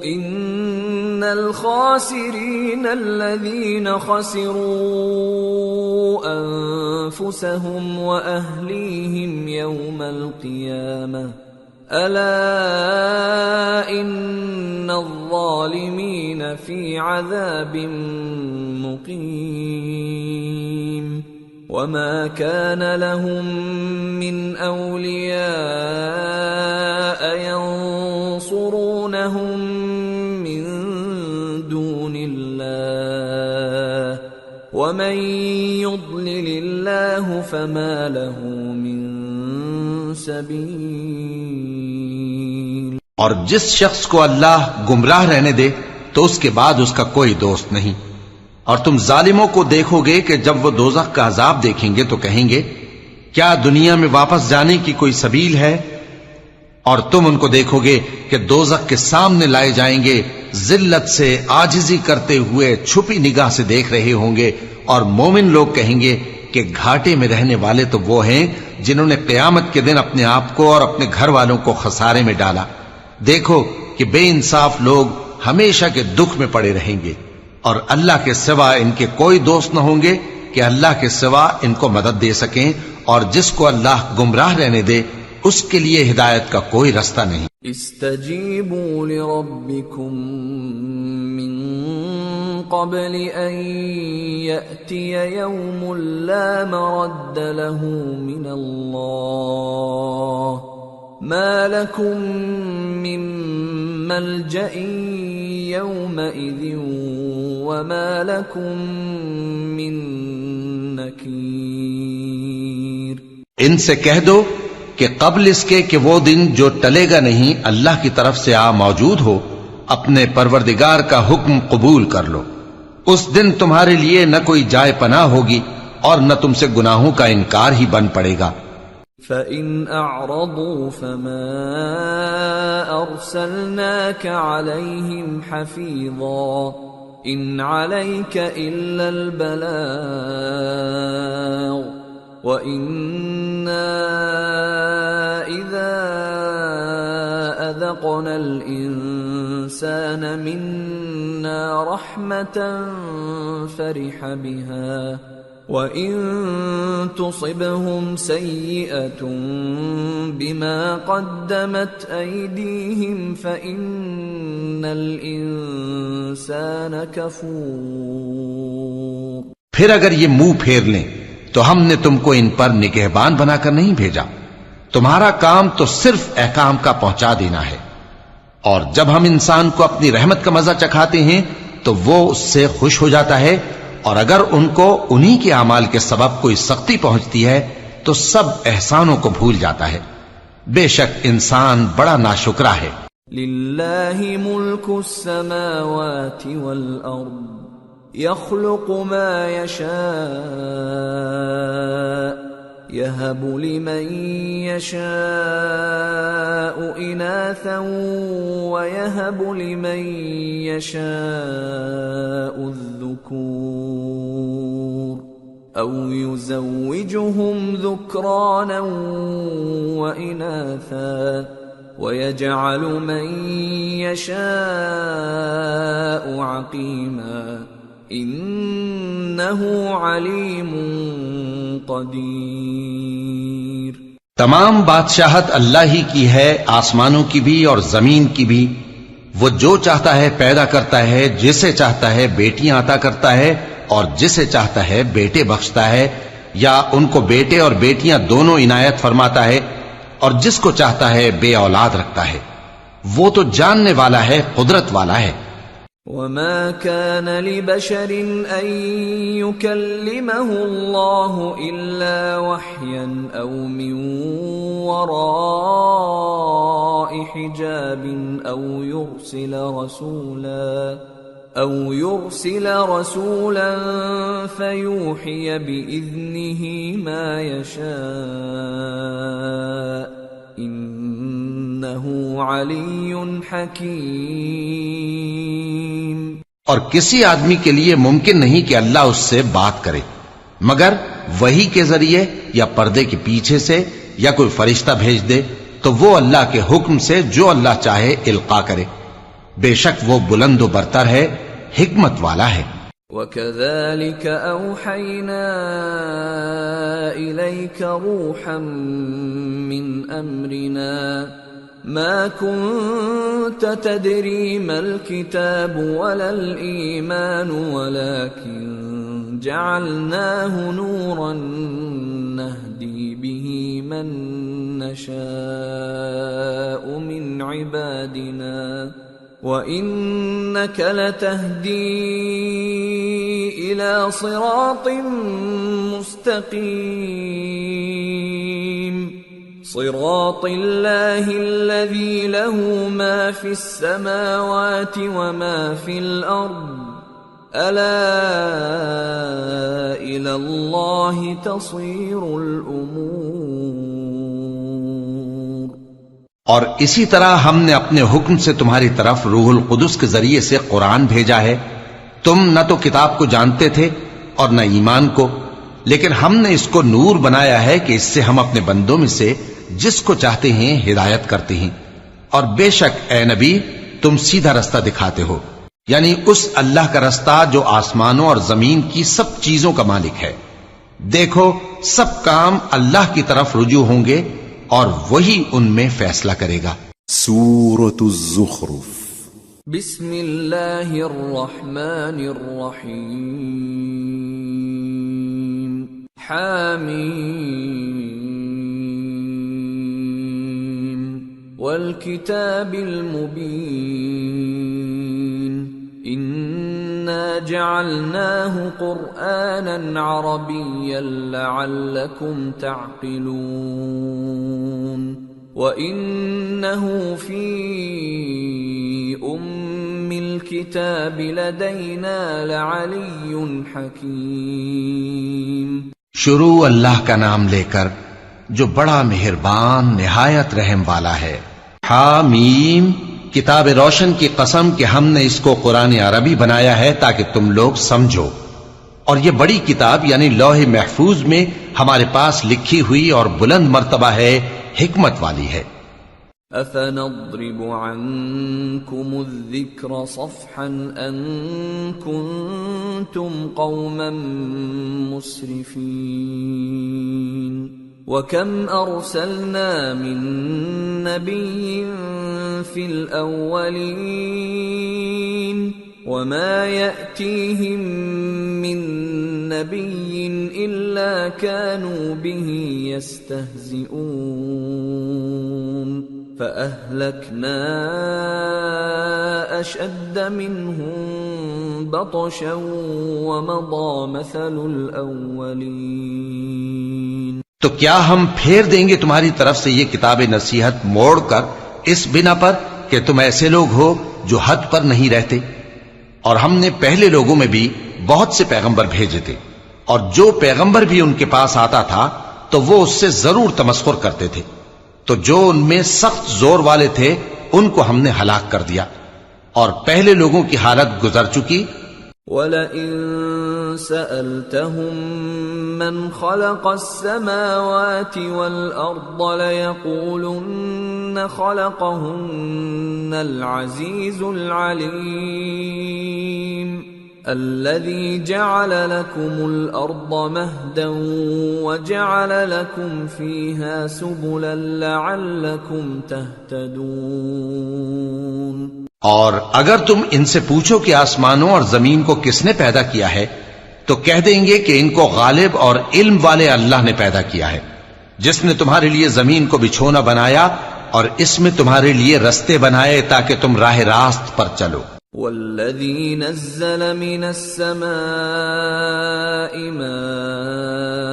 إِنَّ الْخَاسِرِينَ الَّذِينَ خَسِرُوا أَنفُسَهُمْ وَأَهْلِيهِمْ يَوْمَ الْقِيَامَةِ ألا إن الظالمين في عذاب مقيم وما كان لهم من أولياء ينصرونهم من دون الله ومن يضلل الله فما له من سبیل۔ اور جس شخص کو اللہ گمراہ رہنے دے تو اس کے بعد اس کا کوئی دوست نہیں۔ اور تم ظالموں کو دیکھو گے کہ جب وہ دوزخ کا عذاب دیکھیں گے تو کہیں گے کیا دنیا میں واپس جانے کی کوئی سبیل ہے؟ اور تم ان کو دیکھو گے کہ دوزخ کے سامنے لائے جائیں گے، ذلت سے عاجزی کرتے ہوئے چھپی نگاہ سے دیکھ رہے ہوں گے، اور مومن لوگ کہیں گے کہ گھاٹے میں رہنے والے تو وہ ہیں جنہوں نے قیامت کے دن اپنے آپ کو اور اپنے گھر والوں کو خسارے میں ڈالا۔ دیکھو کہ بے انصاف لوگ ہمیشہ کے دکھ میں پڑے رہیں گے، اور اللہ کے سوا ان کے کوئی دوست نہ ہوں گے کہ اللہ کے سوا ان کو مدد دے سکیں، اور جس کو اللہ گمراہ رہنے دے اس کے لیے ہدایت کا کوئی رستہ نہیں۔ استجیبوا لربکم من قبل ان یأتی یوم لا مرد له من اللہ ما لکم من ملجأ یومئذ وما لکم من نکیر۔ ان سے کہہ دو کہ قبل اس کے کہ وہ دن جو ٹلے گا نہیں اللہ کی طرف سے موجود ہو، اپنے پروردگار کا حکم قبول کر لو۔ اس دن تمہارے لیے نہ کوئی جائے پناہ ہوگی اور نہ تم سے گناہوں کا انکار ہی بن پڑے گا۔ فَإِنْ أَعْرَضُوا فَمَا أَرْسَلْنَاكَ عَلَيْهِمْ حَفِيظًا إِنْ عَلَيْكَ إِلَّا الْبَلَاغُ وَإِنَّا إِذَا أَذَقْنَا الْإِنسَانَ مِنَّا رَحْمَةً فَرِحَ بِهَا وَإِن تُصِبْهُمْ سَيِّئَةٌ بِمَا قَدَّمَتْ أَيْدِيهِمْ فَإِنَّ الْإِنسَانَ كَفُورٌ۔ پھر اگر یہ منہ پھیر لیں تو ہم نے تم کو ان پر نگہبان بنا کر نہیں بھیجا، تمہارا کام تو صرف احکام کا پہنچا دینا ہے، اور جب ہم انسان کو اپنی رحمت کا مزہ چکھاتے ہیں تو وہ اس سے خوش ہو جاتا ہے، اور اگر ان کو انہی کے اعمال کے سبب کوئی سختی پہنچتی ہے تو سب احسانوں کو بھول جاتا ہے۔ بے شک انسان بڑا ناشکرا ہے۔ للہ ملک السماوات والارض يخلق ما يشاء يهب لمن يشاء إناثا ويهب لمن يشاء الذكور أو يزوجهم ذكرانا وإناثا ويجعل من يشاء عقيما انہ علیم قدیر۔ تمام بادشاہت اللہ ہی کی ہے، آسمانوں کی بھی اور زمین کی بھی۔ وہ جو چاہتا ہے پیدا کرتا ہے، جسے چاہتا ہے بیٹیاں عطا کرتا ہے اور جسے چاہتا ہے بیٹے بخشتا ہے، یا ان کو بیٹے اور بیٹیاں دونوں عنایت فرماتا ہے، اور جس کو چاہتا ہے بے اولاد رکھتا ہے۔ وہ تو جاننے والا ہے، قدرت والا ہے۔ وما كان لبشر أن يكلمه الله إلا وحيا أو من وراء حجاب أو يرسل رسولا فيوحي بإذنه ما يشاء انہ علی حکیم۔ اور کسی آدمی کے لیے ممکن نہیں کہ اللہ اس سے بات کرے مگر وحی کے ذریعے یا پردے کے پیچھے سے، یا کوئی فرشتہ بھیج دے تو وہ اللہ کے حکم سے جو اللہ چاہے القا کرے۔ بے شک وہ بلند و برتر ہے، حکمت والا ہے۔ وَكَذَلِكَ أَوْحَيْنَا إِلَيْكَ رُوحًا مِّنْ أَمْرِنَا ما كنت تدري ما الكتاب ولا الإيمان ولكن جعلناه نورا نهدي به من نشاء من عبادنا وإنك لتهدي إلى صراط مستقيم صراط الله الذي له ما في السماوات وما في الأرض ألا إلى الله تصير الأمور. اور اسی طرح ہم نے اپنے حکم سے تمہاری طرف روح القدس کے ذریعے سے قرآن بھیجا ہے. تم نہ تو کتاب کو جانتے تھے اور نہ ایمان کو، لیکن ہم نے اس کو نور بنایا ہے کہ اس سے ہم اپنے بندوں میں سے جس کو چاہتے ہیں ہدایت کرتے ہیں. اور بے شک اے نبی تم سیدھا رستہ دکھاتے ہو، یعنی اس اللہ کا رستہ جو آسمانوں اور زمین کی سب چیزوں کا مالک ہے. دیکھو سب کام اللہ کی طرف رجوع ہوں گے اور وہی ان میں فیصلہ کرے گا. سورة الزخرف. بسم اللہ الرحمن الرحیم. حامیم والکتاب المبین انا جعلناه قرآنا عربیا لعلکم تعقلون وَإِنَّهُ فِي أُمِّ الْكِتَابِ لَدَيْنَا لَعَلِيٌّ حَكِيمٌ. شروع اللہ کا نام لے کر جو بڑا مہربان نہایت رحم والا ہے. حامیم کتاب روشن کی قسم کہ ہم نے اس کو قرآن عربی بنایا ہے تاکہ تم لوگ سمجھو. اور یہ بڑی کتاب یعنی لوح محفوظ میں ہمارے پاس لکھی ہوئی اور بلند مرتبہ ہے، حکمت والی ہے. أَفَنَضْرِبُ عَنْكُمُ الذِّكْرَ صَفْحًا أَن كُنتُمْ قَوْمًا مُسْرِفِينَ. وَكَمْ أَرْسَلْنَا مِن نَّبِيٍّ فِي الْأَوَّلِينَ وَمَا يَأْتِيهِم مِّن نَّبِيٍّ إِلَّا كَانُوا بِهِ يَسْتَهْزِئُونَ فَأَهْلَكْنَا أَشَدَّ مِنْهُم بَطْشًا وَمَضَىٰ مَثَلُ الْأَوَّلِينَ. تو کیا ہم پھیر دیں گے تمہاری طرف سے یہ کتاب نصیحت موڑ کر اس بنا پر کہ تم ایسے لوگ ہو جو حد پر نہیں رہتے؟ اور ہم نے پہلے لوگوں میں بھی بہت سے پیغمبر بھیجے تھے، اور جو پیغمبر بھی ان کے پاس آتا تھا تو وہ اس سے ضرور تمسخر کرتے تھے. تو جو ان میں سخت زور والے تھے ان کو ہم نے ہلاک کر دیا، اور پہلے لوگوں کی حالت گزر چکی. وَلَئِن سَأَلْتَهُم مَّنْ خَلَقَ السَّمَاوَاتِ وَالْأَرْضَ لَيَقُولُنَّ خَلَقَهُنَّ الْعَزِيزُ الْعَلِيمُ الَّذِي جَعَلَ لَكُمُ الْأَرْضَ مَهْدًا وَجَعَلَ لَكُمْ فِيهَا سُبُلًا لَعَلَّكُمْ تَهْتَدُونَ. اور اگر تم ان سے پوچھو کہ آسمانوں اور زمین کو کس نے پیدا کیا ہے تو کہہ دیں گے کہ ان کو غالب اور علم والے اللہ نے پیدا کیا ہے، جس نے تمہارے لیے زمین کو بچھونا بنایا اور اس میں تمہارے لیے رستے بنائے تاکہ تم راہ راست پر چلو. وَالَّذِي نَزَّلَ مِنَ السَّمَاءِ مَاءً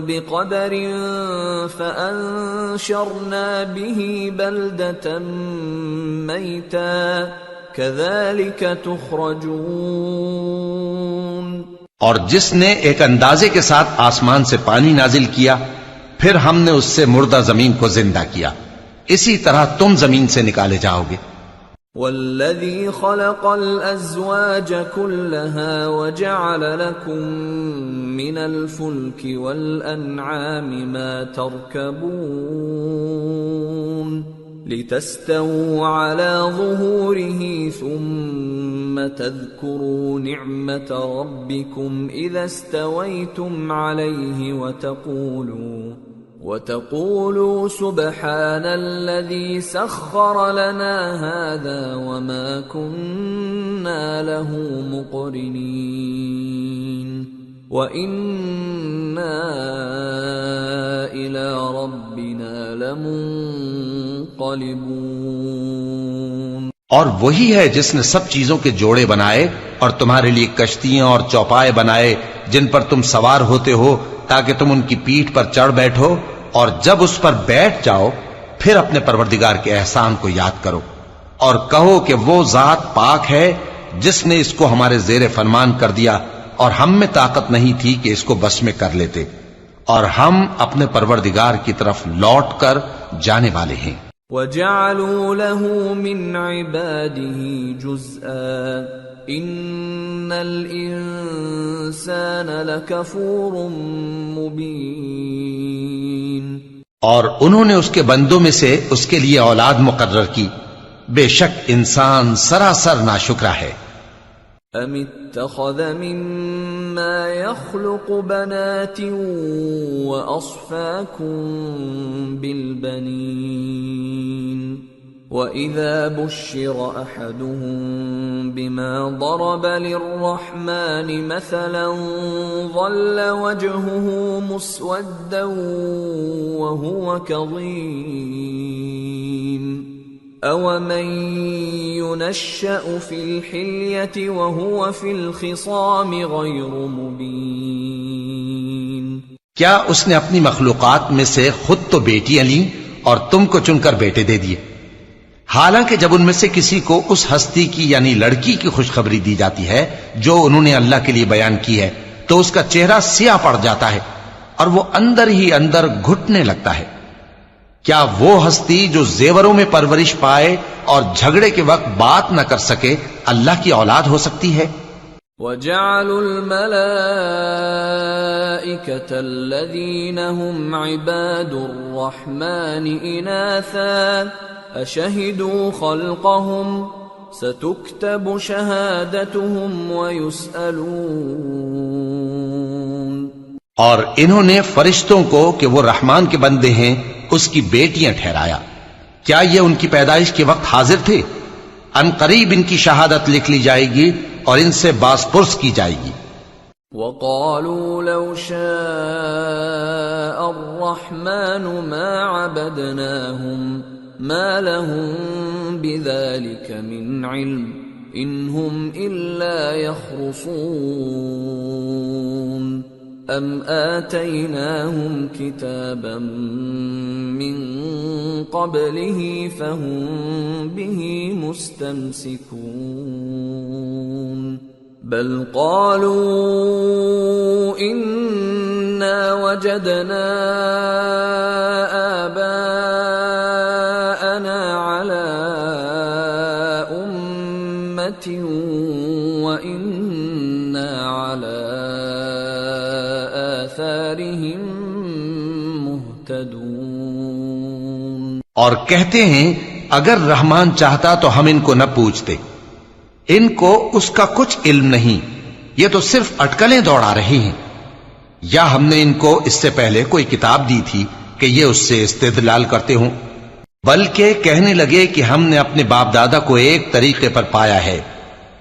بِقَدَرٍ فَأَنشَرْنَا بِهِ بَلْدَةً مَيْتًا كَذَلِكَ تُخْرَجُونَ. اور جس نے ایک اندازے کے ساتھ آسمان سے پانی نازل کیا پھر ہم نے اس سے مردہ زمین کو زندہ کیا، اسی طرح تم زمین سے نکالے جاؤ گے. وَالَّذِي خَلَقَ الْأَزْوَاجَ كُلَّهَا وَجَعَلَ لَكُم مِّنَ الْفُلْكِ وَالْأَنْعَامِ مَا تَرْكَبُونَ لِتَسْتَوُوا عَلَى ظُهُورِهِ ثُمَّ تَذْكُرُوا نِعْمَةَ رَبِّكُمْ إِذَا اسْتَوَيْتُمْ عَلَيْهِ وَتَقُولُوا سُبْحَانَ الَّذِي سَخَّرَ لَنَا هَذَا وَمَا كُنَّا لَهُ مُقْرِنِينَ وَإِنَّا إِلَى رَبِّنَا لَمُنقَلِبُونَ۔ اور وہی ہے جس نے سب چیزوں کے جوڑے بنائے اور تمہارے لیے کشتیاں اور چوپائے بنائے جن پر تم سوار ہوتے ہو تاکہ تم ان کی پیٹھ پر چڑھ بیٹھو، اور جب اس پر بیٹھ جاؤ پھر اپنے پروردگار کے احسان کو یاد کرو اور کہو کہ وہ ذات پاک ہے جس نے اس کو ہمارے زیر فرمان کر دیا اور ہم میں طاقت نہیں تھی کہ اس کو بس میں کر لیتے، اور ہم اپنے پروردگار کی طرف لوٹ کر جانے والے ہیں۔ وَجَعَلُوا لَهُ مِنْ عِبَادِهِ جُزْءًا إِنَّ الْإِنسَانَ لَكَفُورٌ مُبِينٌ۔ اور انہوں نے اس کے بندوں میں سے اس کے لیے اولاد مقرر کی، بے شک انسان سراسر ناشکرا ہے۔ أَمِ اتَّخَذَ مِمَّا يَخْلُقُ بَنَاتٍ وَأَصْفَاكُم بِالْبَنِينَ وَإِذَا بُشِّرَ أَحَدُهُم بِمَا ضَرَبَ لِلرَّحْمَنِ مَثَلًا ظَلَّ وَجْهُهُ مُسْوَدًّا وَهُوَ كَظِيمٌ أَوَمَن يُنَشَّأُ فِي الْحِلْيَةِ وَهُوَ فِي الْخِصَامِ غَيْرُ مُبِينٍ۔ کیا اس نے اپنی مخلوقات میں سے خود تو بیٹیاں لیں اور تم کو چن کر بیٹے دے دیے، حالانکہ جب ان میں سے کسی کو اس ہستی کی یعنی لڑکی کی خوشخبری دی جاتی ہے جو انہوں نے اللہ کے لیے بیان کی ہے تو اس کا چہرہ سیاہ پڑ جاتا ہے اور وہ اندر ہی اندر گھٹنے لگتا ہے۔ کیا وہ ہستی جو زیوروں میں پرورش پائے اور جھگڑے کے وقت بات نہ کر سکے اللہ کی اولاد ہو سکتی ہے؟ وَجَعَلُوا الْمَلَائِكَةَ الَّذِينَ هُمْ عِبَادُ الرَّحْمَنِ إِنَاثًا أَشَهِدُوا خَلْقَهُمْ سَتُكْتَبُ شَهَادَتُهُمْ وَيُسْأَلُونَ۔ اور انہوں نے فرشتوں کو کہ وہ رحمان کے بندے ہیں اس کی بیٹیاں ٹھہرایا، کیا یہ ان کی پیدائش کے وقت حاضر تھے؟ ان قریب ان کی شہادت لکھ لی جائے گی اور ان سے باز پرس کی جائے گی۔ وَقَالُوا لَوْ شَاءَ الرَّحْمَنُ مَا عَبَدْنَاهُمْ مَا لَهُم بِذَلِكَ مِنْ عِلْمٍ إِنْ هُمْ إِلَّا يَخْرُصُونَ أَمْ آتَيْنَاهُمْ كِتَابًا مِّن قَبْلِهِ فَهُمْ بِهِ مُسْتَمْسِكُونَ بَلْ قَالُوا إِنَّا وَجَدْنَا آبَاءَنَا عَلَى أُمَّةٍ وَإِنَّا عَلَى آثَارِهِم مُهْتَدُونَ۔ اور کہتے ہیں اگر رحمان چاہتا تو ہم ان کو نہ پوچھتے، ان کو اس کا کچھ علم نہیں، یہ تو صرف اٹکلیں دوڑا رہے ہیں، یا ہم نے ان کو اس سے پہلے کوئی کتاب دی تھی کہ یہ اس سے استدلال کرتے ہوں، بلکہ کہنے لگے کہ ہم نے اپنے باپ دادا کو ایک طریقے پر پایا ہے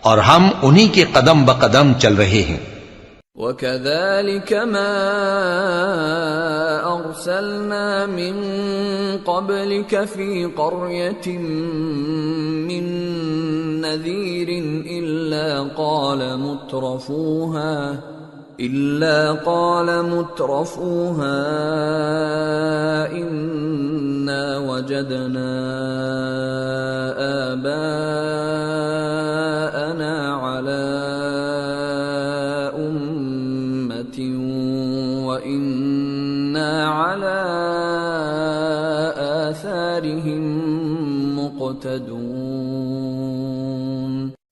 اور ہم انہی کے قدم بقدم چل رہے ہیں۔ وَكَذَلِكَ مَا أَرْسَلْنَا مِن قَبْلِكَ فِي قَرْيَةٍ مِّن نَّذِيرٍ إِلَّا قَالَ مُتْرَفُوهَا إِنَّا وَجَدْنَا آبَاءَنَا عَلَى أُمَّةٍ وَإِنَّا عَلَى آثَارِهِم مُقْتَدُونَ۔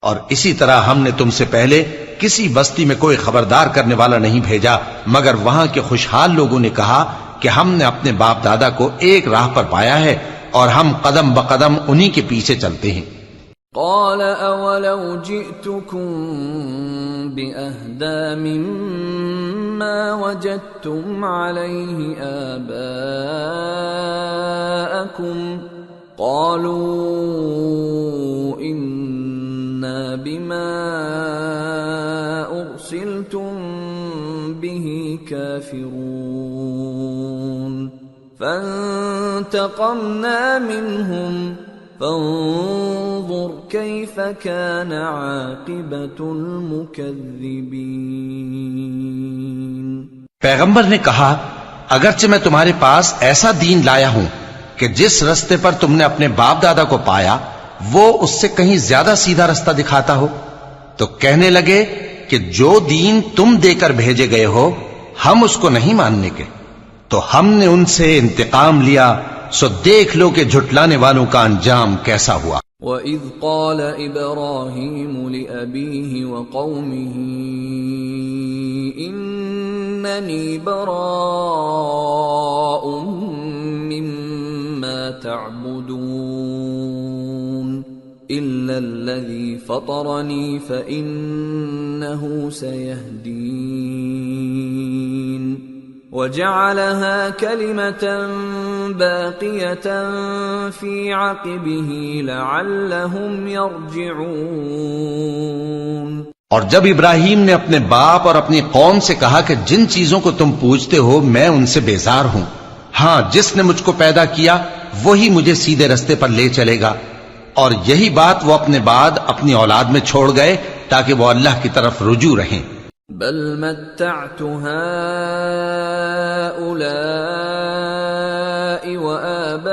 اور اسی طرح ہم نے تم سے پہلے کسی بستی میں کوئی خبردار کرنے والا نہیں بھیجا مگر وہاں کے خوشحال لوگوں نے کہا کہ ہم نے اپنے باپ دادا کو ایک راہ پر پایا ہے اور ہم قدم بقدم انہی کے پیچھے چلتے ہیں۔ قال أولو جئتكم بأهدى مما وجدتم عليه آباءكم قالوا إنا بما أرسلتم به كافرون فانتقمنا منهم فانظر كيف كان عاقبة المكذبين۔ پیغمبر نے کہا اگرچہ میں تمہارے پاس ایسا دین لایا ہوں کہ جس رستے پر تم نے اپنے باپ دادا کو پایا وہ اس سے کہیں زیادہ سیدھا رستہ دکھاتا ہو، تو کہنے لگے کہ جو دین تم دے کر بھیجے گئے ہو ہم اس کو نہیں ماننے کے، تو ہم نے ان سے انتقام لیا، سو دیکھ لو کہ جھٹلانے والوں کا انجام کیسا ہوا۔ وَإِذْ قَالَ إِبْرَاهِيمُ لِأَبِيهِ وَقَوْمِهِ إِنَّنِي بَرَاءٌ مِّمَّا تَعْبُدُونَ إِلَّا الَّذِي فَطَرَنِي فَإِنَّهُ سَيَهْدِينِ وَجَعَلَهَا كَلِمَةً بَاقِيَةً فِي عَقِبِهِ لَعَلَّهُمْ يَرْجِعُونَ۔ اور جب ابراہیم نے اپنے باپ اور اپنی قوم سے کہا کہ جن چیزوں کو تم پوجتے ہو میں ان سے بیزار ہوں، ہاں جس نے مجھ کو پیدا کیا وہی مجھے سیدھے رستے پر لے چلے گا، اور یہی بات وہ اپنے بعد اپنی اولاد میں چھوڑ گئے تاکہ وہ اللہ کی طرف رجوع رہیں۔ بل متعت هؤلاء وآباءهم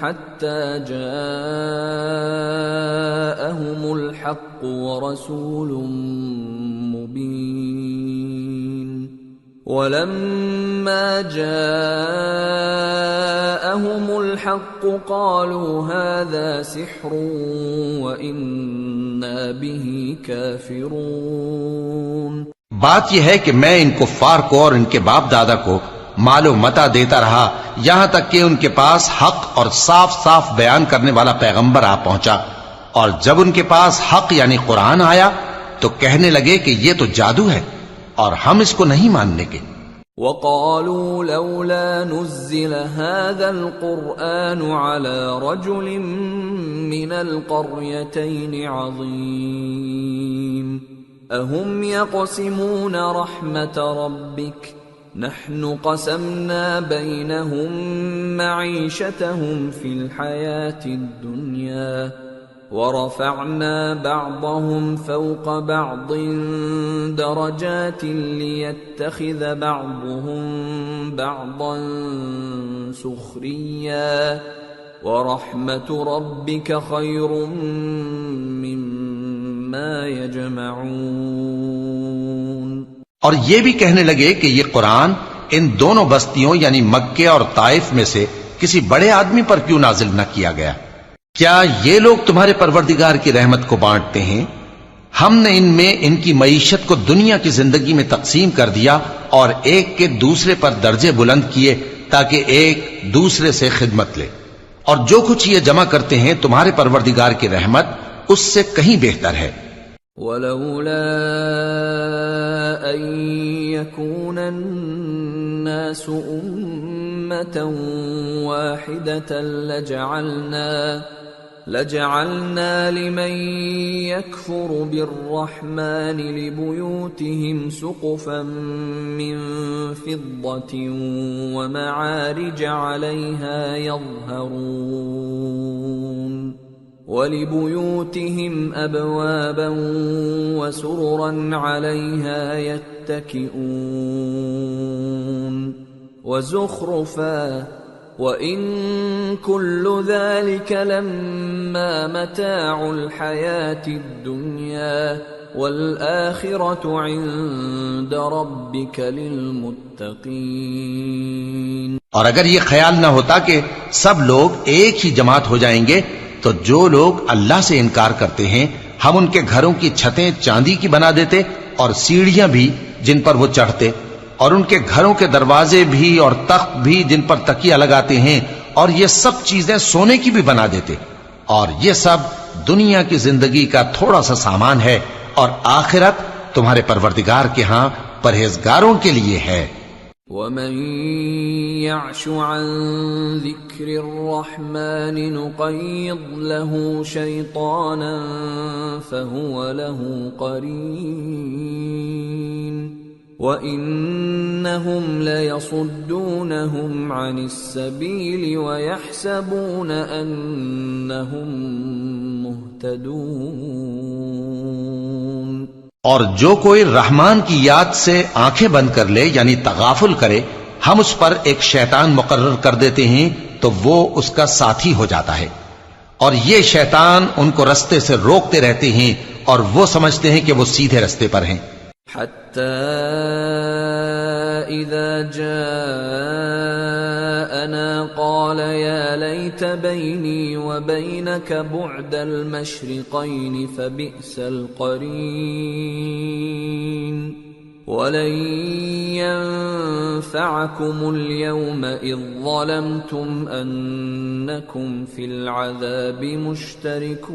حتى جاءهم الحق ورسول مبين ولما جاءهم الحق قالوا هذا سحر وإنا به كافرون۔ بات یہ ہے کہ میں ان کفار کو اور ان کے باپ دادا کو مال و متاع دیتا رہا یہاں تک کہ ان کے پاس حق اور صاف صاف بیان کرنے والا پیغمبر آ پہنچا، اور جب ان کے پاس حق یعنی قرآن آیا تو کہنے لگے کہ یہ تو جادو ہے اور ہم اس کو نہیں ماننے کے۔ وَقَالُوا لَوْلَا نُزِّلَ هَذَا الْقُرْآنُ عَلَى رَجُلٍ مِّنَ الْقَرْيَتَيْنِ عَظِيمٍ أَهُمْ يَقْسِمُونَ رَحْمَةَ رَبِّكَ نَحْنُ قَسَمْنَا بَيْنَهُمْ مَعِيشَتَهُمْ فِي الْحَيَاةِ الدُّنْيَا وَرَفَعْنَا بَعْضَهُمْ فَوْقَ بَعْضٍ دَرَجَاتٍ لِيَتَّخِذَ بَعْضُهُمْ بَعْضًا سُخْرِيًّا وَرَحْمَةُ رَبِّكَ خَيْرٌ مِّمَّا يَجْمَعُونَ۔ اور یہ بھی کہنے لگے کہ یہ قرآن ان دونوں بستیوں یعنی مکے اور طائف میں سے کسی بڑے آدمی پر کیوں نازل نہ کیا گیا؟ کیا یہ لوگ تمہارے پروردگار کی رحمت کو بانٹتے ہیں؟ ہم نے ان میں ان کی معیشت کو دنیا کی زندگی میں تقسیم کر دیا اور ایک کے دوسرے پر درجے بلند کیے تاکہ ایک دوسرے سے خدمت لے، اور جو کچھ یہ جمع کرتے ہیں تمہارے پروردگار کی رحمت اس سے کہیں بہتر ہے۔ وَلَوْلَا أَن يَكُونَ النَّاسُ أُمَّةً وَاحِدَةً لَجَعَلْنَا لِمَن يَكْفُرُ بِالرَّحْمَنِ لِبُيُوتِهِمْ سُقُفًا مِّن فِضَّةٍ وَمَعَارِجَ عَلَيْهَا يَظْهَرُونَ وَلِبُيُوتِهِمْ أَبْوَابًا وَسُرُرًا عَلَيْهَا يَتَّكِئُونَ وَزُخْرُفًا وَإِن كُلُّ ذَلِكَ لَمَّا مَتَاعُ الْحَيَاةِ الدُّنْيَا وَالْآخِرَةُ عِندَ رَبِّكَ لِلْمُتَّقِينَ۔ اور اگر یہ خیال نہ ہوتا کہ سب لوگ ایک ہی جماعت ہو جائیں گے تو جو لوگ اللہ سے انکار کرتے ہیں ہم ان کے گھروں کی چھتیں چاندی کی بنا دیتے اور سیڑھیاں بھی جن پر وہ چڑھتے، اور ان کے گھروں کے دروازے بھی اور تخت بھی جن پر تکیہ لگاتے ہیں اور یہ سب چیزیں سونے کی بھی بنا دیتے، اور یہ سب دنیا کی زندگی کا تھوڑا سا سامان ہے، اور آخرت تمہارے پروردگار کے ہاں پرہیزگاروں کے لیے ہے۔ وَمَن يَعْشُ عَن ذِكْرِ الرَّحْمَنِ نُقَيِّضْ لَهُ شَيْطَانًا فَهُوَ لَهُ قَرِينٌ وَإِنَّهُمْ لَيَصُدُّونَهُمْ عَنِ السَّبِيلِ وَيَحْسَبُونَ أَنَّهُمْ مُهْتَدُونَ۔ اور جو کوئی رحمان کی یاد سے آنکھیں بند کر لے یعنی تغافل کرے، ہم اس پر ایک شیطان مقرر کر دیتے ہیں تو وہ اس کا ساتھی ہو جاتا ہے، اور یہ شیطان ان کو رستے سے روکتے رہتے ہیں اور وہ سمجھتے ہیں کہ وہ سیدھے رستے پر ہیں۔ حتى إذا جاءنا قال يا ليت بيني وبينك بعد المشرقين فبئس القرين ولن ينفعكم اليوم إذ ظلمتم أنكم في العذاب مشتركون۔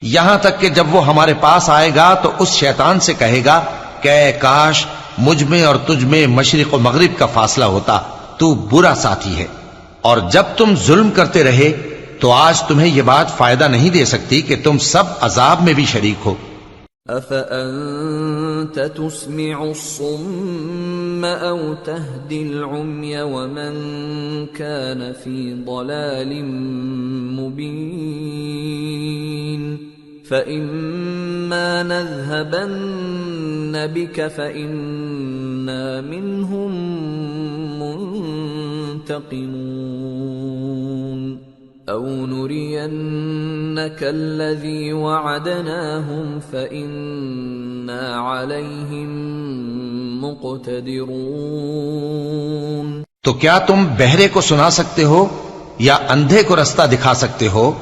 یہاں تک کہ جب وہ ہمارے پاس آئے گا تو اس شیطان سے کہے گا کہ اے کاش مجھ میں اور تجھ میں مشرق و مغرب کا فاصلہ ہوتا، تو برا ساتھی ہے، اور جب تم ظلم کرتے رہے تو آج تمہیں یہ بات فائدہ نہیں دے سکتی کہ تم سب عذاب میں بھی شریک ہو۔ أَفَأَنْتَ تُسْمِعُ الصُّمَّ أَوْ تَهْدِي الْعُمْيَ وَمَنْ كَانَ فِي ضَلَالٍ مُبِينٍ فَإِمَّا نَذْهَبَنَّ بِكَ فَإِنَّا مِنْهُمْ مُنْتَقِمُونَ أَوْ نُرِيَنَّكَ الَّذِي وَعَدْنَاهُمْ فَإِنَّا عَلَيْهِمْ مُقْتَدِرُونَ۔ تو کیا تم بہرے کو سنا سکتے ہو یا اندھے کو رستہ دکھا سکتے ہو،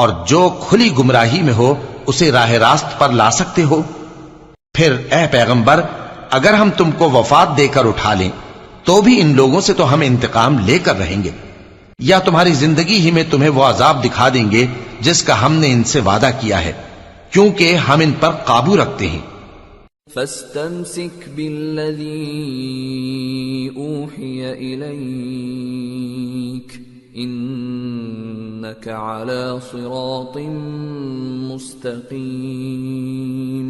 اور جو کھلی گمراہی میں ہو اسے راہ راست پر لا سکتے ہو؟ پھر اے پیغمبر، اگر ہم تم کو وفات دے کر اٹھا لیں تو بھی ان لوگوں سے تو ہم انتقام لے کر رہیں گے، یا تمہاری زندگی ہی میں تمہیں وہ عذاب دکھا دیں گے جس کا ہم نے ان سے وعدہ کیا ہے، کیونکہ ہم ان پر قابو رکھتے ہیں۔ فَاسْتَمْسِكْ بِالَّذِي أُوحِيَ إِلَيْكَ إِنَّكَ عَلَى صِرَاطٍ مُسْتَقِيمٍ۔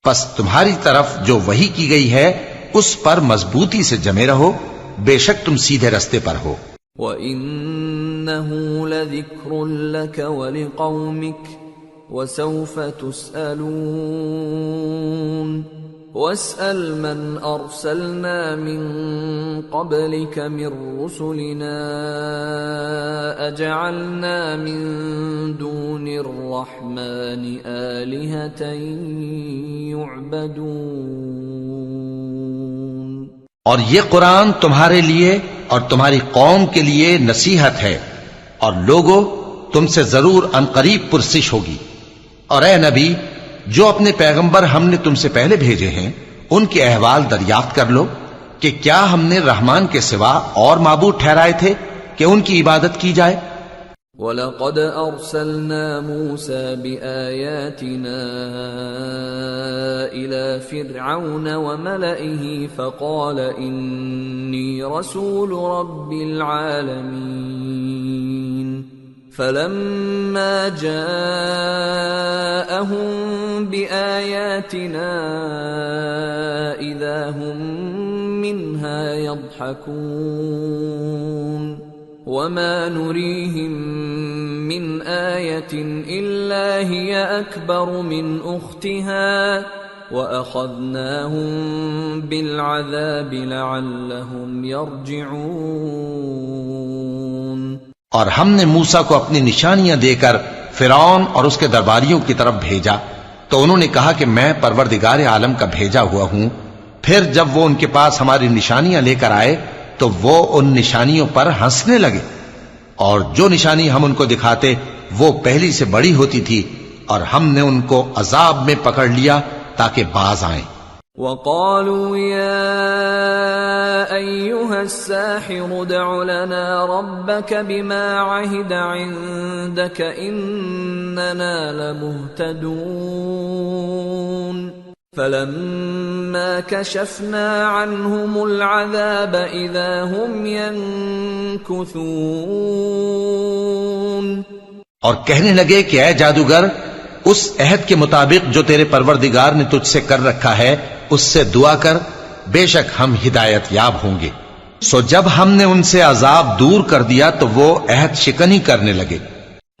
پس تمہاری طرف جو وحی کی گئی ہے اس پر مضبوطی سے جمے رہو، بے شک تم سیدھے رستے پر ہو۔ وَإِنَّهُ لَذِكْرٌ لَكَ وَلِقَوْمِكَ وَسَوْفَ تُسْأَلُونَ وَاسْأَلْ مَنْ أَرْسَلْنَا مِنْ قَبْلِكَ مِنْ رُسُلِنَا أَجَعَلْنَا مِنْ دُونِ الرَّحْمَنِ آلِهَةً يُعْبَدُونَ۔ اور یہ قرآن تمہارے لیے اور تمہاری قوم کے لیے نصیحت ہے، اور لوگوں تم سے ضرور عنقریب پرسش ہوگی۔ اور اے نبی، جو اپنے پیغمبر ہم نے تم سے پہلے بھیجے ہیں ان کے احوال دریافت کر لو کہ کیا ہم نے رحمان کے سوا اور معبود ٹھہرائے تھے کہ ان کی عبادت کی جائے؟ وَلَقَدْ أَرْسَلْنَا مُوسَى بِآيَاتِنَا إِلَى فِرْعَوْنَ وَمَلَئِهِ فَقَالَ إِنِّي رَسُولُ رَبِّ الْعَالَمِينَ فَلَمَّا جَاءَهُم بِآيَاتِنَا إِذَا هُم مِّنْهَا يَضْحَكُونَ وَمَا نُرِيهِم مِّنْ آيَةٍ إِلَّا هِيَ أَكْبَرُ مِنْ أُخْتِهَا وَأَخَذْنَاهُم بِالْعَذَابِ لَعَلَّهُمْ يَرْجِعُونَ۔ اور ہم نے موسیٰ کو اپنی نشانیاں دے کر فرعون اور اس کے درباریوں کی طرف بھیجا تو انہوں نے کہا کہ میں پروردگار عالم کا بھیجا ہوا ہوں۔ پھر جب وہ ان کے پاس ہماری نشانیاں لے کر آئے تو وہ ان نشانیوں پر ہنسنے لگے، اور جو نشانی ہم ان کو دکھاتے وہ پہلی سے بڑی ہوتی تھی، اور ہم نے ان کو عذاب میں پکڑ لیا تاکہ باز آئیں۔ وَقَالُوا يَا أيها الساحر ادع لنا ربك بما عهد عندك إننا لمهتدون فلما كشفنا عنهم العذاب إذا هم ينكثون اور کہنے لگے کہ اے جادوگر اس عہد کے مطابق جو تیرے پروردگار نے تجھ سے کر رکھا ہے اس سے دعا کر، بے شک ہم ہدایت یاب ہوں گے۔ سو جب ہم نے ان سے عذاب دور کر دیا تو وہ عہد شکنی کرنے لگے۔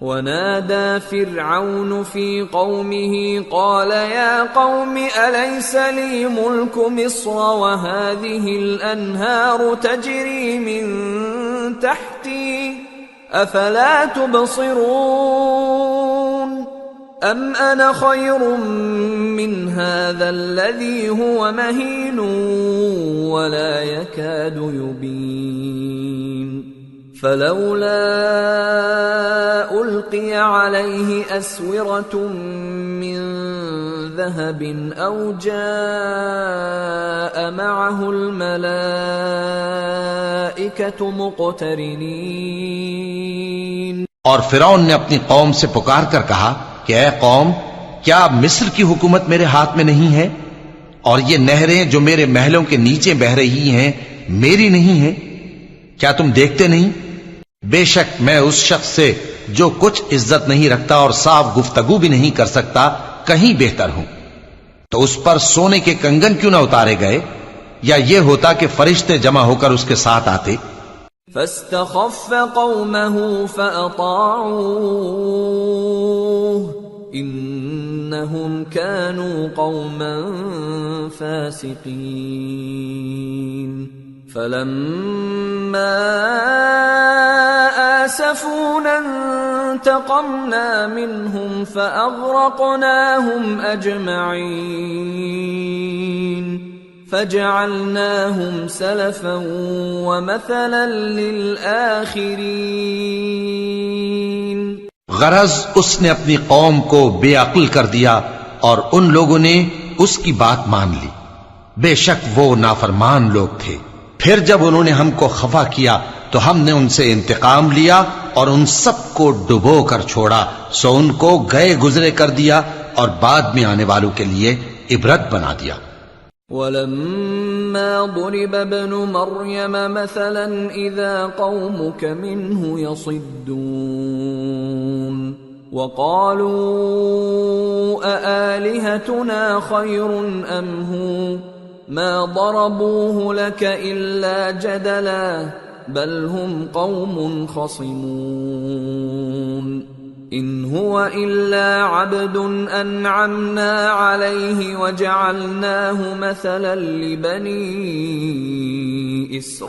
ونادى فرعون في قومه قال يا قوم أليس لي ملك مصر وهذه الأنهار تجري من تحتي أفلا تبصرون أم أنا خير من هذا الذي هو مهين ولا يكاد يبين فلولا ألقي عليه أسورة من ذهب أو جاء معه الملائكة مقترنين۔ اور فرعون نے اپنی قوم سے پکار کر کہا کہ اے قوم، کیا مصر کی حکومت میرے ہاتھ میں نہیں ہے؟ اور یہ نہریں جو میرے محلوں کے نیچے بہہ رہی ہیں میری نہیں ہیں؟ کیا تم دیکھتے نہیں؟ بے شک میں اس شخص سے جو کچھ عزت نہیں رکھتا اور صاف گفتگو بھی نہیں کر سکتا کہیں بہتر ہوں۔ تو اس پر سونے کے کنگن کیوں نہ اتارے گئے، یا یہ ہوتا کہ فرشتے جمع ہو کر اس کے ساتھ آتے۔ فاستخف قومه فأطاعوه إنهم كانوا قوما فاسقين فلما آسفونا انتقمنا منهم فأغرقناهم أجمعين فجعلناهم سلفا ومثلا للآخرين۔ غرض اس نے اپنی قوم کو بے عقل کر دیا اور ان لوگوں نے اس کی بات مان لی، بے شک وہ نافرمان لوگ تھے۔ پھر جب انہوں نے ہم کو خفا کیا تو ہم نے ان سے انتقام لیا اور ان سب کو ڈبو کر چھوڑا، سو ان کو گئے گزرے کر دیا اور بعد میں آنے والوں کے لیے عبرت بنا دیا۔ وَلَمَّا ضُرِبَ ابْنُ مَرْيَمَ مَثَلًا إِذَا قَوْمُكَ مِنْهُ يَصِدُّونَ وَقَالُوا أَآلِهَتُنَا خَيْرٌ أَمْ هُوَ مَا ضَرَبُوهُ لَكَ إِلَّا جَدَلًا بَلْ هُمْ قَوْمٌ خَصِمُونَ إِنْ هُوَ إِلَّا عَبْدٌ أَنْعَمْنَا عَلَيْهِ وَجَعَلْنَاهُ مَثَلًا لِبَنِي إِسْرَائِيلَ۔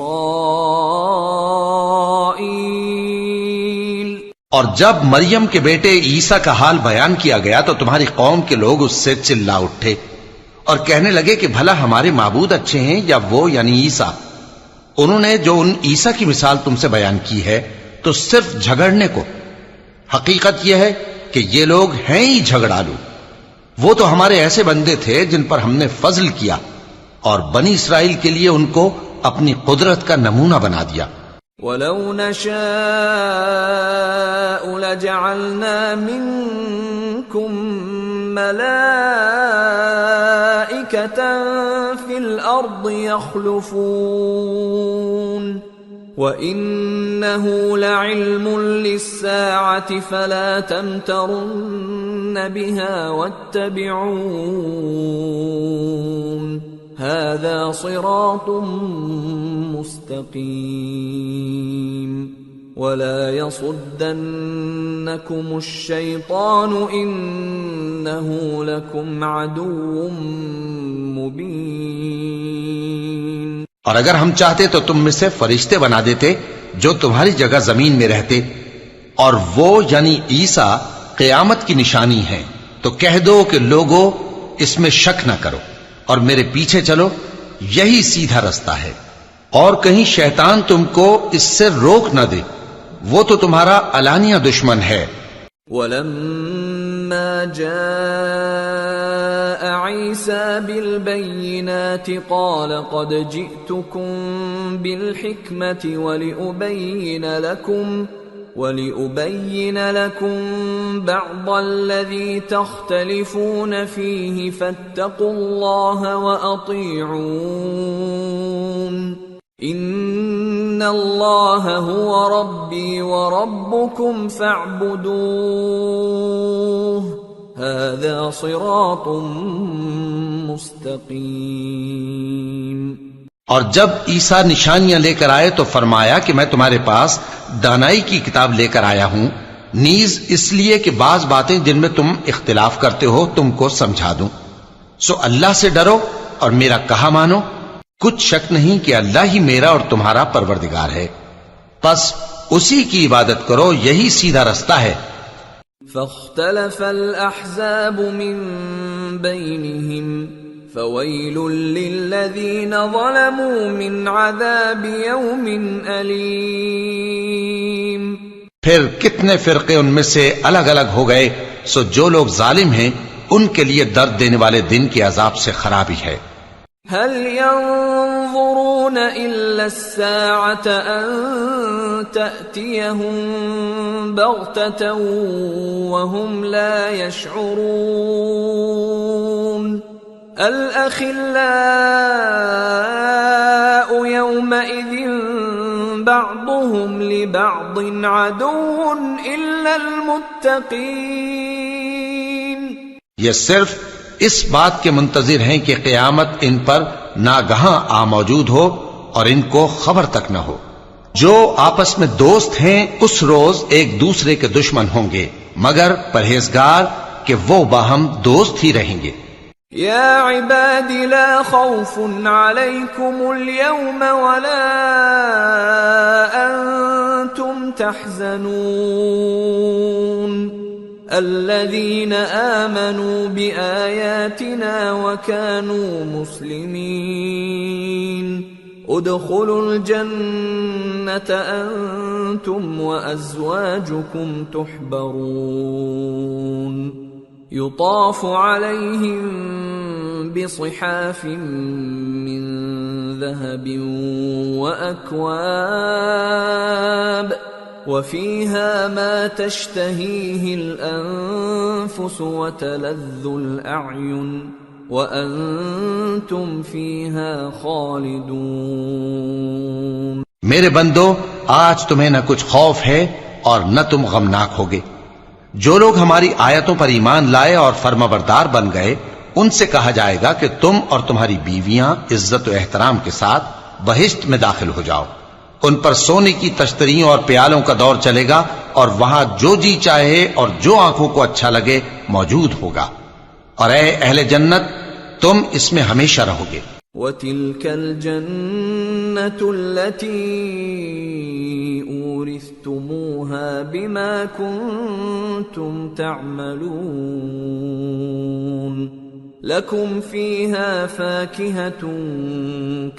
اور جب مریم کے بیٹے عیسیٰ کا حال بیان کیا گیا تو تمہاری قوم کے لوگ اس سے چلا اٹھے اور کہنے لگے کہ بھلا ہمارے معبود اچھے ہیں یا وہ یعنی عیسیٰ؟ انہوں نے جو ان عیسیٰ کی مثال تم سے بیان کی ہے تو صرف جھگڑنے کو، حقیقت یہ ہے کہ یہ لوگ ہیں ہی جھگڑالو۔ وہ تو ہمارے ایسے بندے تھے جن پر ہم نے فضل کیا اور بنی اسرائیل کے لیے ان کو اپنی قدرت کا نمونہ بنا دیا۔ وَلَوْ نَشَاءُ لَجَعَلْنَا مِنْكُمْ مَلَائِكَةً فِي الْأَرْضِ يَخْلُفُونَ وَإِنَّهُ لَعِلْمٌ لِلسَّاعَةِ فَلَا تَمْتَرُنَّ بِهَا وَاتَّبِعُونِ هَذَا صِرَاطٌ مُسْتَقِيمٌ وَلَا يَصُدَّنَّكُمُ الشَّيْطَانُ إِنَّهُ لَكُمْ عَدُوٌّ مُبِينٌ۔ اور اگر ہم چاہتے تو تم میں سے فرشتے بنا دیتے جو تمہاری جگہ زمین میں رہتے، اور وہ یعنی عیسیٰ قیامت کی نشانی ہے، تو کہہ دو کہ لوگوں اس میں شک نہ کرو اور میرے پیچھے چلو، یہی سیدھا رستہ ہے، اور کہیں شیطان تم کو اس سے روک نہ دے، وہ تو تمہارا علانیہ دشمن ہے۔ وَلَمَّا جَاءَ عيسى بالبينات قال قد جئتكم بالحكمة ولأبين لكم بعض الذي تختلفون فيه فاتقوا الله وأطيعون إن الله هو ربي وربكم فاعبدوه هذا صراط مستقيم۔ اور جب عیسیٰ نشانیاں لے کر آئے تو فرمایا کہ میں تمہارے پاس دانائی کی کتاب لے کر آیا ہوں، نیز اس لیے کہ بعض باتیں جن میں تم اختلاف کرتے ہو تم کو سمجھا دوں۔ سو اللہ سے ڈرو اور میرا کہا مانو، کچھ شک نہیں کہ اللہ ہی میرا اور تمہارا پروردگار ہے، پس اسی کی عبادت کرو، یہی سیدھا رستہ ہے۔ فاختلف الأحزاب من بينهم فويل للذين ظلموا من عذاب يوم أليم۔ پھر کتنے فرقے ان میں سے الگ الگ ہو گئے، سو جو لوگ ظالم ہیں ان کے لیے درد دینے والے دن کے عذاب سے خرابی ہے۔ هل ينظرون إلا الساعة أن تأتيهم بغتة وهم لا يشعرون الأخلاء يومئذ بعضهم لبعض عدو إلا المتقين۔ یہ صرف اس بات کے منتظر ہیں کہ قیامت ان پر ناگہاں آ موجود ہو اور ان کو خبر تک نہ ہو۔ جو آپس میں دوست ہیں اس روز ایک دوسرے کے دشمن ہوں گے، مگر پرہیزگار کہ وہ باہم دوست ہی رہیں گے۔ یا عباد لا خوف علیکم اليوم ولا انتم تحزنون الذين آمنوا بآياتنا وكانوا مسلمين ادخلوا الجنة أنتم وأزواجكم تحبرون يطاف عليهم بصحاف من ذهب وأكواب وفيها ما تشتهيه الأنفس وتلذ الأعين وأنتم فيها خالدون۔ میرے بندو، آج تمہیں نہ کچھ خوف ہے اور نہ تم غمناک ہوگے۔ جو لوگ ہماری آیتوں پر ایمان لائے اور فرمانبردار بن گئے ان سے کہا جائے گا کہ تم اور تمہاری بیویاں عزت و احترام کے ساتھ بہشت میں داخل ہو جاؤ۔ ان پر سونے کی تشتریوں اور پیالوں کا دور چلے گا اور وہاں جو جی چاہے اور جو آنکھوں کو اچھا لگے موجود ہوگا، اور اے اہل جنت تم اس میں ہمیشہ رہو گے۔ وَتِلْكَ الْجَنَّةُ الَّتِي أُورِثْتُمُوهَا بِمَا كُنْتُمْ تَعْمَلُونَ لَكُمْ فِيهَا فَاكِهَةٌ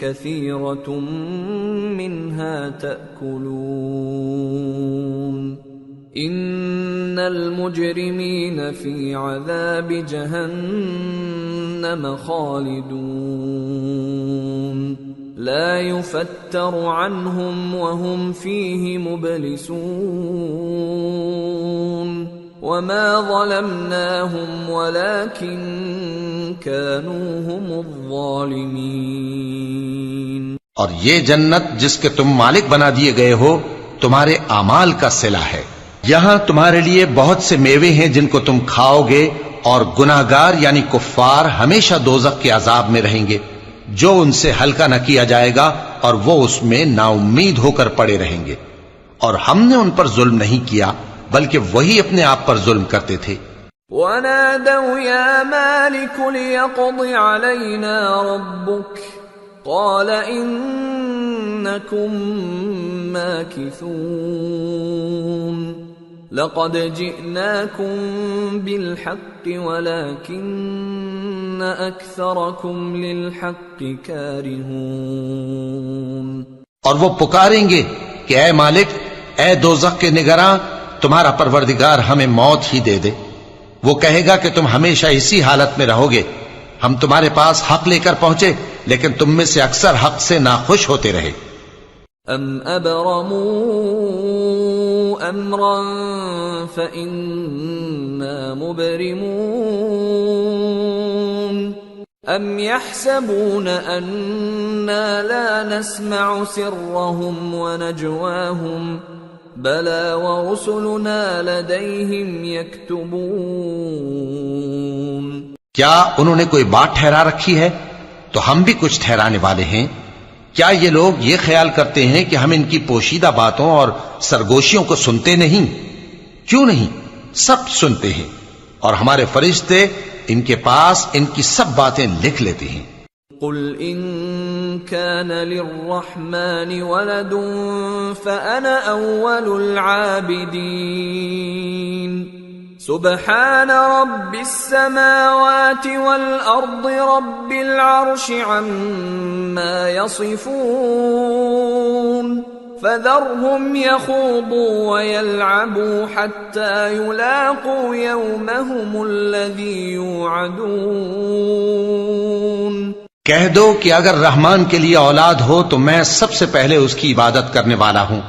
كَثِيرَةٌ مِّنْهَا تَأْكُلُونَ إِنَّ الْمُجْرِمِينَ فِي عَذَابِ جَهَنَّمَ خَالِدُونَ لَا يُفَتَّرُ عَنْهُمْ وَهُمْ فِيهِ مُبْلِسُونَ وَمَا ظَلَمْنَاهُمْ وَلَكِنْ كَانُوا هُمُ الظَّالِمِينَ۔ اور یہ جنت جس کے تم مالک بنا دیے گئے ہو تمہارے اعمال کا صلہ ہے۔ یہاں تمہارے لیے بہت سے میوے ہیں جن کو تم کھاؤ گے، اور گناہگار یعنی کفار ہمیشہ دوزخ کے عذاب میں رہیں گے جو ان سے ہلکا نہ کیا جائے گا، اور وہ اس میں نا امید ہو کر پڑے رہیں گے۔ اور ہم نے ان پر ظلم نہیں کیا بلکہ وہی اپنے آپ پر ظلم کرتے تھے۔ وَنَادَوْا يَا مَالِكُ لِيَقْضِ عَلَيْنَا رَبُّكَ قَالَ إِنَّكُمْ مَاكِثُونَ لَقَدْ جِئْنَاكُمْ بِالْحَقِّ وَلَكِنَّ أَكْثَرَكُمْ لِلْحَقِّ كَارِهُونَ۔ اور وہ پکاریں گے کہ اے مالک، اے دوزخ کے نگراں، تمہارا پروردگار ہمیں موت ہی دے دے۔ وہ کہے گا کہ تم ہمیشہ اسی حالت میں رہو گے، ہم تمہارے پاس حق لے کر پہنچے لیکن تم میں سے اکثر حق سے ناخوش ہوتے رہے۔ ام ابرموا امرا فإنا مبرمون ام يحسبون أنا لا نسمع سرهم ونجواهم بلى ورسلنا لديهم يكتبون۔ کیا انہوں نے کوئی بات ٹھہرا رکھی ہے؟ تو ہم بھی کچھ ٹھہرانے والے ہیں۔ کیا یہ لوگ یہ خیال کرتے ہیں کہ ہم ان کی پوشیدہ باتوں اور سرگوشیوں کو سنتے نہیں؟ کیوں نہیں، سب سنتے ہیں، اور ہمارے فرشتے ان کے پاس ان کی سب باتیں لکھ لیتے ہیں۔ قل ان كان للرحمن ولد فأنا أول العابدين سبحان رب السماوات والأرض رب العرش عما يصفون فذرهم يخوضوا ويلعبوا حتى يلاقوا يومهم الذي يوعدون۔ کہہ دو کہ اگر رحمان کے لیے اولاد ہو تو میں سب سے پہلے اس کی عبادت کرنے والا ہوں۔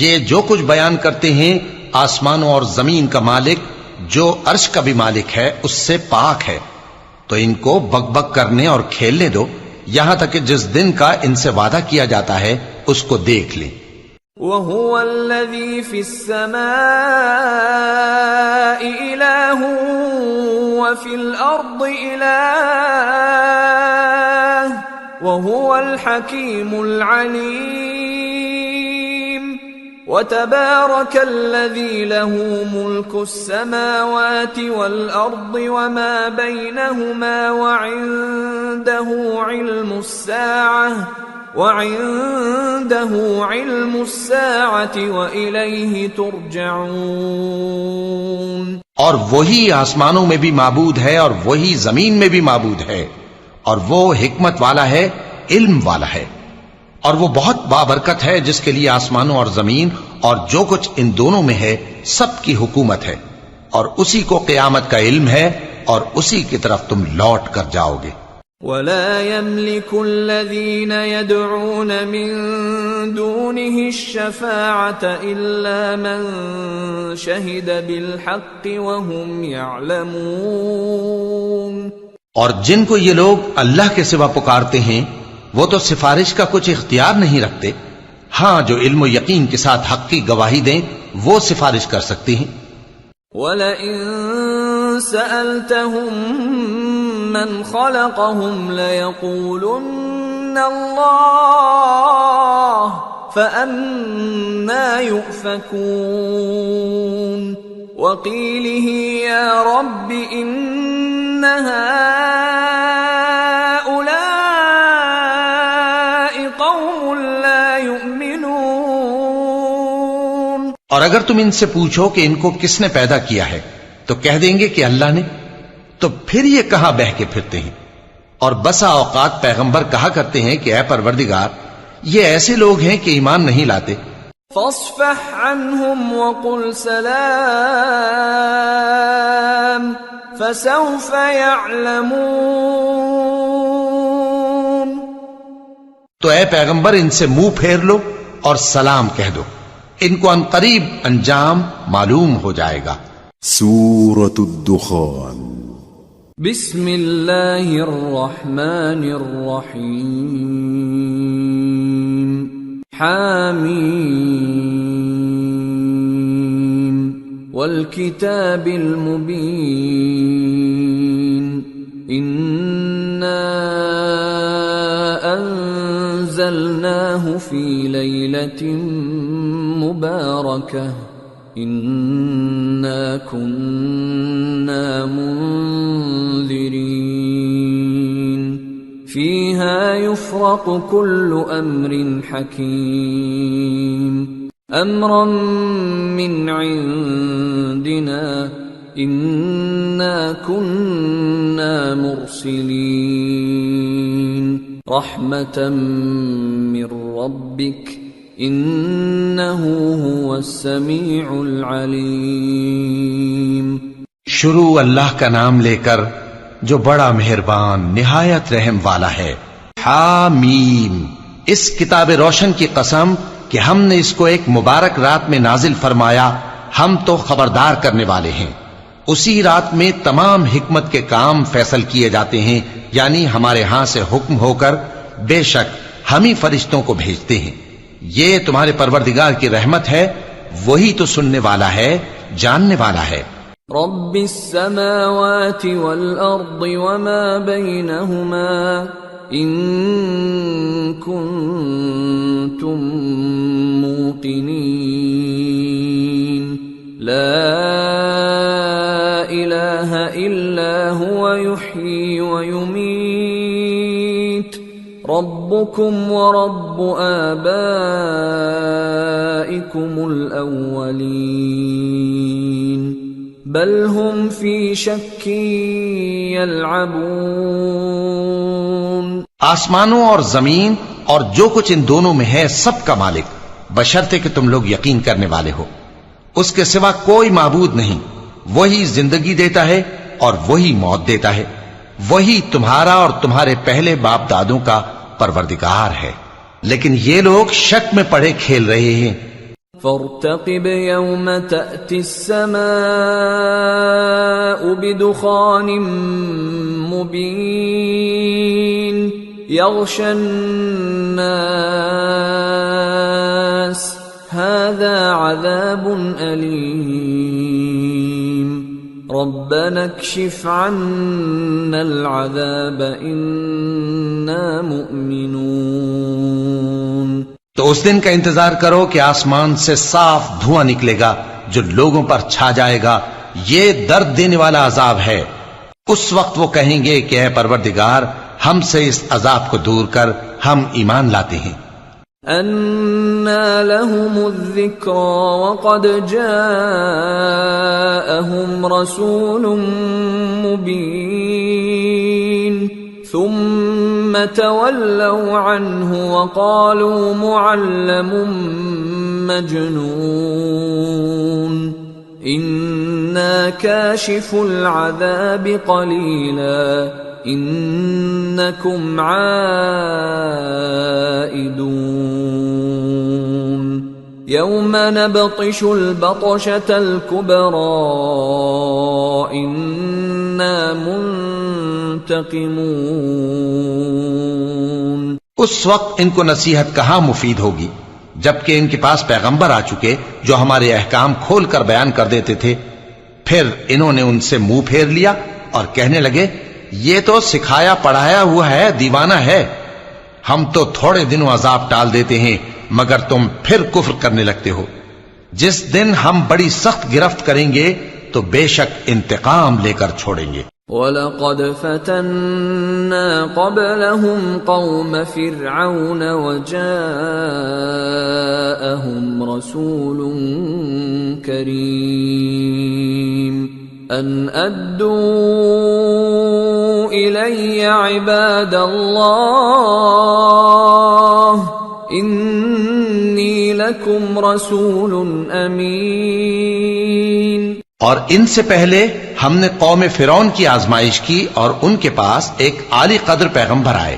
یہ جو کچھ بیان کرتے ہیں آسمانوں اور زمین کا مالک جو عرش کا بھی مالک ہے اس سے پاک ہے، تو ان کو بک بک کرنے اور کھیلنے دو یہاں تک کہ جس دن کا ان سے وعدہ کیا جاتا ہے اس کو دیکھ لیں۔ وَهُوَ الَّذِي فِي السَّمَاءِ إِلَٰهٌ وَفِي الْأَرْضِ إِلَٰهٌ وَهُوَ الْحَكِيمُ الْعَلِيمُ وَتَبَارَكَ الَّذِي لَهُ مُلْكُ السَّمَاوَاتِ وَالْأَرْضِ وَمَا بَيْنَهُمَا وَعِندَهُ عِلْمُ السَّاعَةِ وَإِلَيْهِ تُرْجَعُونَ۔ اور وہی آسمانوں میں بھی معبود ہے اور وہی زمین میں بھی معبود ہے، اور وہ حکمت والا ہے، علم والا ہے، اور وہ بہت بابرکت ہے جس کے لیے آسمانوں اور زمین اور جو کچھ ان دونوں میں ہے سب کی حکومت ہے، اور اسی کو قیامت کا علم ہے اور اسی کی طرف تم لوٹ کر جاؤ گے۔ وَلَا يَمْلِكُ الَّذِينَ يَدْعُونَ مِن دُونِهِ الشَّفَاعَةَ إِلَّا مَن شَهِدَ بِالْحَقِّ وَهُمْ يَعْلَمُونَ۔ اور جن کو یہ لوگ اللہ کے سوا پکارتے ہیں وہ تو سفارش کا کچھ اختیار نہیں رکھتے، ہاں جو علم و یقین کے ساتھ حق کی گواہی دیں وہ سفارش کر سکتے ہیں۔ وَلَئِن سَأَلْتَهُم مَّنْ خَلَقَهُمْ لَيَقُولُنَّ اللَّهُ فَأَنَّىٰ يُؤْفَكُونَ وَقِيلِهِ يَا رَبِّ إِنَّ هَٰؤُلَاءِ قَوْمٌ لَّا يُؤْمِنُونَ۔ اور اگر تم ان سے پوچھو کہ ان کو کس نے پیدا کیا ہے تو کہہ دیں گے کہ اللہ نے، تو پھر یہ کہاں بہہ کے پھرتے ہیں۔ اور بسا اوقات پیغمبر کہا کرتے ہیں کہ اے پروردگار یہ ایسے لوگ ہیں کہ ایمان نہیں لاتے۔ فاصفح عنهم وقل سلام فسوف يعلمون۔ تو اے پیغمبر ان سے منہ پھیر لو اور سلام کہہ دو، ان کو عنقریب انجام معلوم ہو جائے گا۔ سورة الدخان۔ بسم اللہ الرحمن الرحیم۔ حامیم والکتاب المبین انا انزلناه فی لیلۃ مبارکہ انا كنا منذرين فيها يفرق كل امر حكيم امرا من عندنا انا كنا مرسلين رحمة من ربك انه هو السميع العليم۔ شروع اللہ کا نام لے کر جو بڑا مہربان نہایت رحم والا ہے۔ حامیم، اس کتاب روشن کی قسم کہ ہم نے اس کو ایک مبارک رات میں نازل فرمایا، ہم تو خبردار کرنے والے ہیں۔ اسی رات میں تمام حکمت کے کام فیصل کیے جاتے ہیں، یعنی ہمارے ہاں سے حکم ہو کر، بے شک ہم ہی فرشتوں کو بھیجتے ہیں۔ یہ تمہارے پروردگار کی رحمت ہے، وہی تو سننے والا ہے، جاننے والا ہے۔ رب السماوات والأرض وما بينهما إن كنتم موقنين لا إله إلا هو يحيي ويميت ربكم ورب آبائكم الأولين بل هم في شك يلعبون۔ آسمانوں اور زمین اور جو کچھ ان دونوں میں ہے سب کا مالک، بشرطے کہ تم لوگ یقین کرنے والے ہو۔ اس کے سوا کوئی معبود نہیں، وہی زندگی دیتا ہے اور وہی موت دیتا ہے، وہی تمہارا اور تمہارے پہلے باپ دادوں کا پروردگار ہے، لیکن یہ لوگ شک میں پڑے کھیل رہے ہیں۔ فارتقب يوم تأتي السماء بدخان مبين يغشى الناس هذا عذاب أليم ربنا اكشف عنا العذاب إنا مؤمنون۔ تو اس دن کا انتظار کرو کہ آسمان سے صاف دھواں نکلے گا جو لوگوں پر چھا جائے گا، یہ درد دینے والا عذاب ہے۔ اس وقت وہ کہیں گے کہ اے پروردگار، ہم سے اس عذاب کو دور کر، ہم ایمان لاتے ہیں۔ أَنَّى لَهُمُ الذِّكْرَى وَقَدْ جَاءَهُمْ رَسُولٌ مُبِينٌ ثُمَّ تَوَلَّوْا عَنْهُ وَقَالُوا مُعَلَّمٌ مَجْنُونٌ إِنَّا كَاشِفُو الْعَذَابِ قَلِيلًا إِنَّكُمْ عَائِدُونَ يَوْمَ نَبْطِشُ الْبَطْشَةَ الْكُبْرَى إِنَّا منتقمون۔ اس وقت ان کو نصیحت کہاں مفید ہوگی، جبکہ ان کے پاس پیغمبر آ چکے جو ہمارے احکام کھول کر بیان کر دیتے تھے۔ پھر انہوں نے ان سے منہ پھیر لیا اور کہنے لگے، یہ تو سکھایا پڑھایا ہوا ہے، دیوانہ ہے، ہم تو تھوڑے دنوں عذاب ٹال دیتے ہیں مگر تم پھر کفر کرنے لگتے ہو۔ جس دن ہم بڑی سخت گرفت کریں گے تو بے شک انتقام لے کر چھوڑیں گے۔ وَلَقَدْ فَتَنَّا قَبْلَهُمْ قَوْمَ فِرْعَوْنَ وَجَاءَهُمْ رَسُولٌ كَرِيمٌ أَنْ أَدُّوا إِلَيَّ عِبَادَ اللَّهِ إِنِّي لَكُمْ رَسُولٌ أَمِينٌ۔ اور ان سے پہلے ہم نے قوم فرعون کی آزمائش کی اور ان کے پاس ایک عالی قدر پیغمبر آئے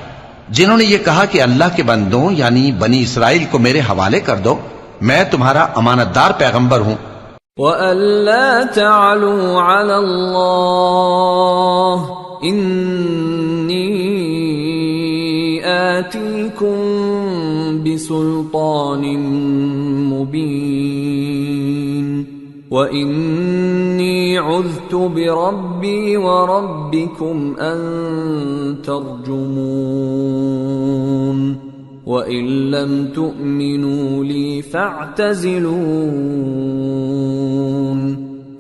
جنہوں نے یہ کہا کہ اللہ کے بندوں یعنی بنی اسرائیل کو میرے حوالے کر دو، میں تمہارا امانت دار پیغمبر ہوں۔ وَأَلَّا تَعْلُوا عَلَى اللَّهِ إِنِّي آتِيكُمْ بِسُلْطَانٍ مُبِينٍ وَإِنِّي عُذْتُ بِرَبِّي وَرَبِّكُمْ أَن تَرْجُمُونِ وَإِن لَّمْ تُؤْمِنُوا لِي فَاعْتَزِلُونِ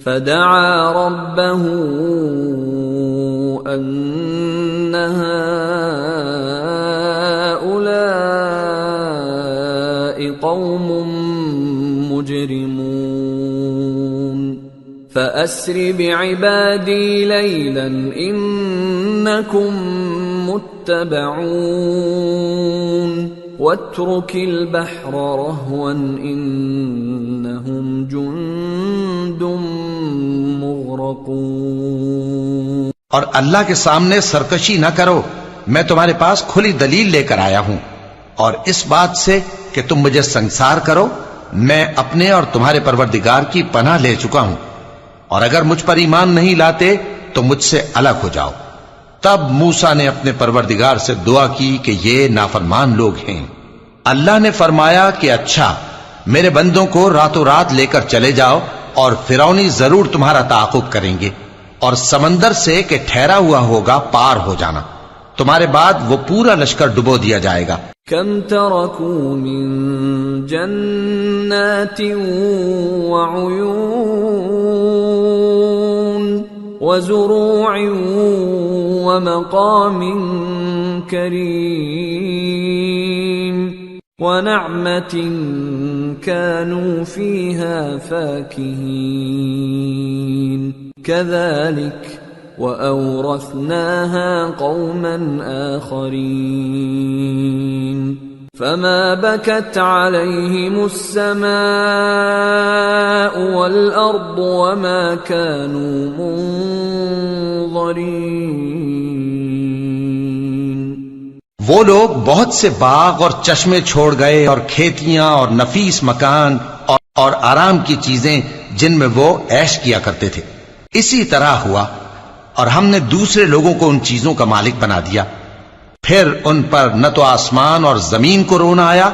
فَدَعَا رَبَّهُ أَنَّ هَٰؤُلَاءِ قَوْمٌ مُجْرِمُونَ فَأَسْرِ بِعِبَادِي لَيْلًا إِنَّكُمْ مُتَّبَعُونَ وَاتْرُكِ الْبَحْرَ رَهْوًا إِنَّهُمْ جُندٌ مُغْرَقُونَ۔ اور اللہ کے سامنے سرکشی نہ کرو، میں تمہارے پاس کھلی دلیل لے کر آیا ہوں، اور اس بات سے کہ تم مجھے سنسار کرو میں اپنے اور تمہارے پروردگار کی پناہ لے چکا ہوں، اور اگر مجھ پر ایمان نہیں لاتے تو مجھ سے الگ ہو جاؤ۔ تب موسیٰ نے اپنے پروردگار سے دعا کی کہ یہ نافرمان لوگ ہیں۔ اللہ نے فرمایا کہ اچھا، میرے بندوں کو راتوں رات لے کر چلے جاؤ، اور فرعونی ضرور تمہارا تعاقب کریں گے، اور سمندر سے کہ ٹھہرا ہوا ہوگا پار ہو جانا، تمہارے بعد وہ پورا لشکر ڈبو دیا جائے گا۔ كم تركوا من جنات وعيون وزروع ومقام كريم ونعمة كانوا فيها فاكهين كذلك وأورثناها قوما آخرين فما بكت عليهم السماء والأرض وما كانوا منظرين۔ وہ لوگ بہت سے باغ اور چشمے چھوڑ گئے، اور کھیتیاں اور نفیس مکان اور آرام کی چیزیں جن میں وہ عیش کیا کرتے تھے۔ اسی طرح ہوا، اور ہم نے دوسرے لوگوں کو ان چیزوں کا مالک بنا دیا، پھر ان پر نہ تو آسمان اور زمین کو رونا آیا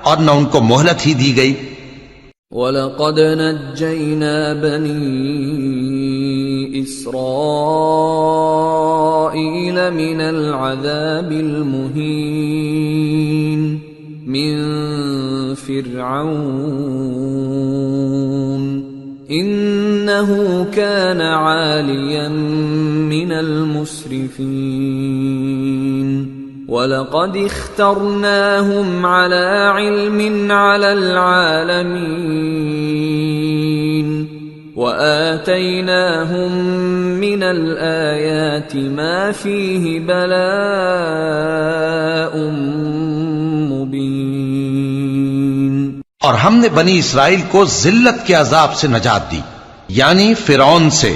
اور نہ ان کو مہلت ہی دی گئی۔ وَلَقَدْ نَجَّيْنَا بَنِي إِسْرَائِيلَ مِنَ الْعَذَابِ الْمُهِينِ مِنْ فِرْعَوْنَ إِنَّهُ كَانَ عَالِيًا مِنَ الْمُسْرِفِينَ وَلَقَدِ اخْتَرْنَاهُمْ عَلَى عِلْمٍ عَلَى الْعَالَمِينَ وَآتَيْنَاهُمْ مِنَ الْآيَاتِ مَا فِيهِ بَلَاءٌ مُبِينٌ۔ اور ہم نے بنی اسرائیل کو ذلت کے عذاب سے نجات دی، یعنی فرعون سے،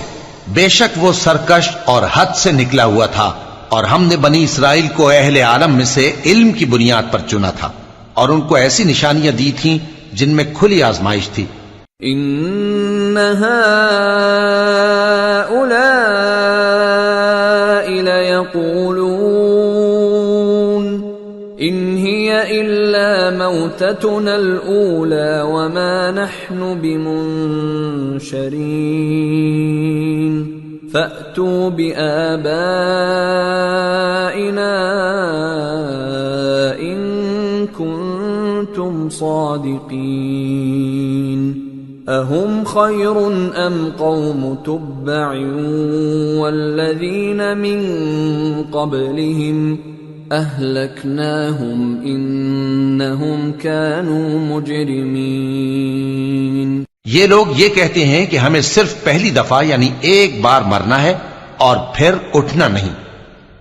بے شک وہ سرکش اور حد سے نکلا ہوا تھا، اور ہم نے بنی اسرائیل کو اہل عالم میں سے علم کی بنیاد پر چنا تھا، اور ان کو ایسی نشانیاں دی تھیں جن میں کھلی آزمائش تھی۔ ان هؤلاء ليقولون ان هي الا موتتنا الاولى وما نحن بمنشرين فأتوا بآبائنا إن كنتم صادقين أهم خير أم قوم تبع والذين من قبلهم أهلكناهم إنهم كانوا مجرمين۔ یہ لوگ یہ کہتے ہیں کہ ہمیں صرف پہلی دفعہ یعنی ایک بار مرنا ہے اور پھر اٹھنا نہیں،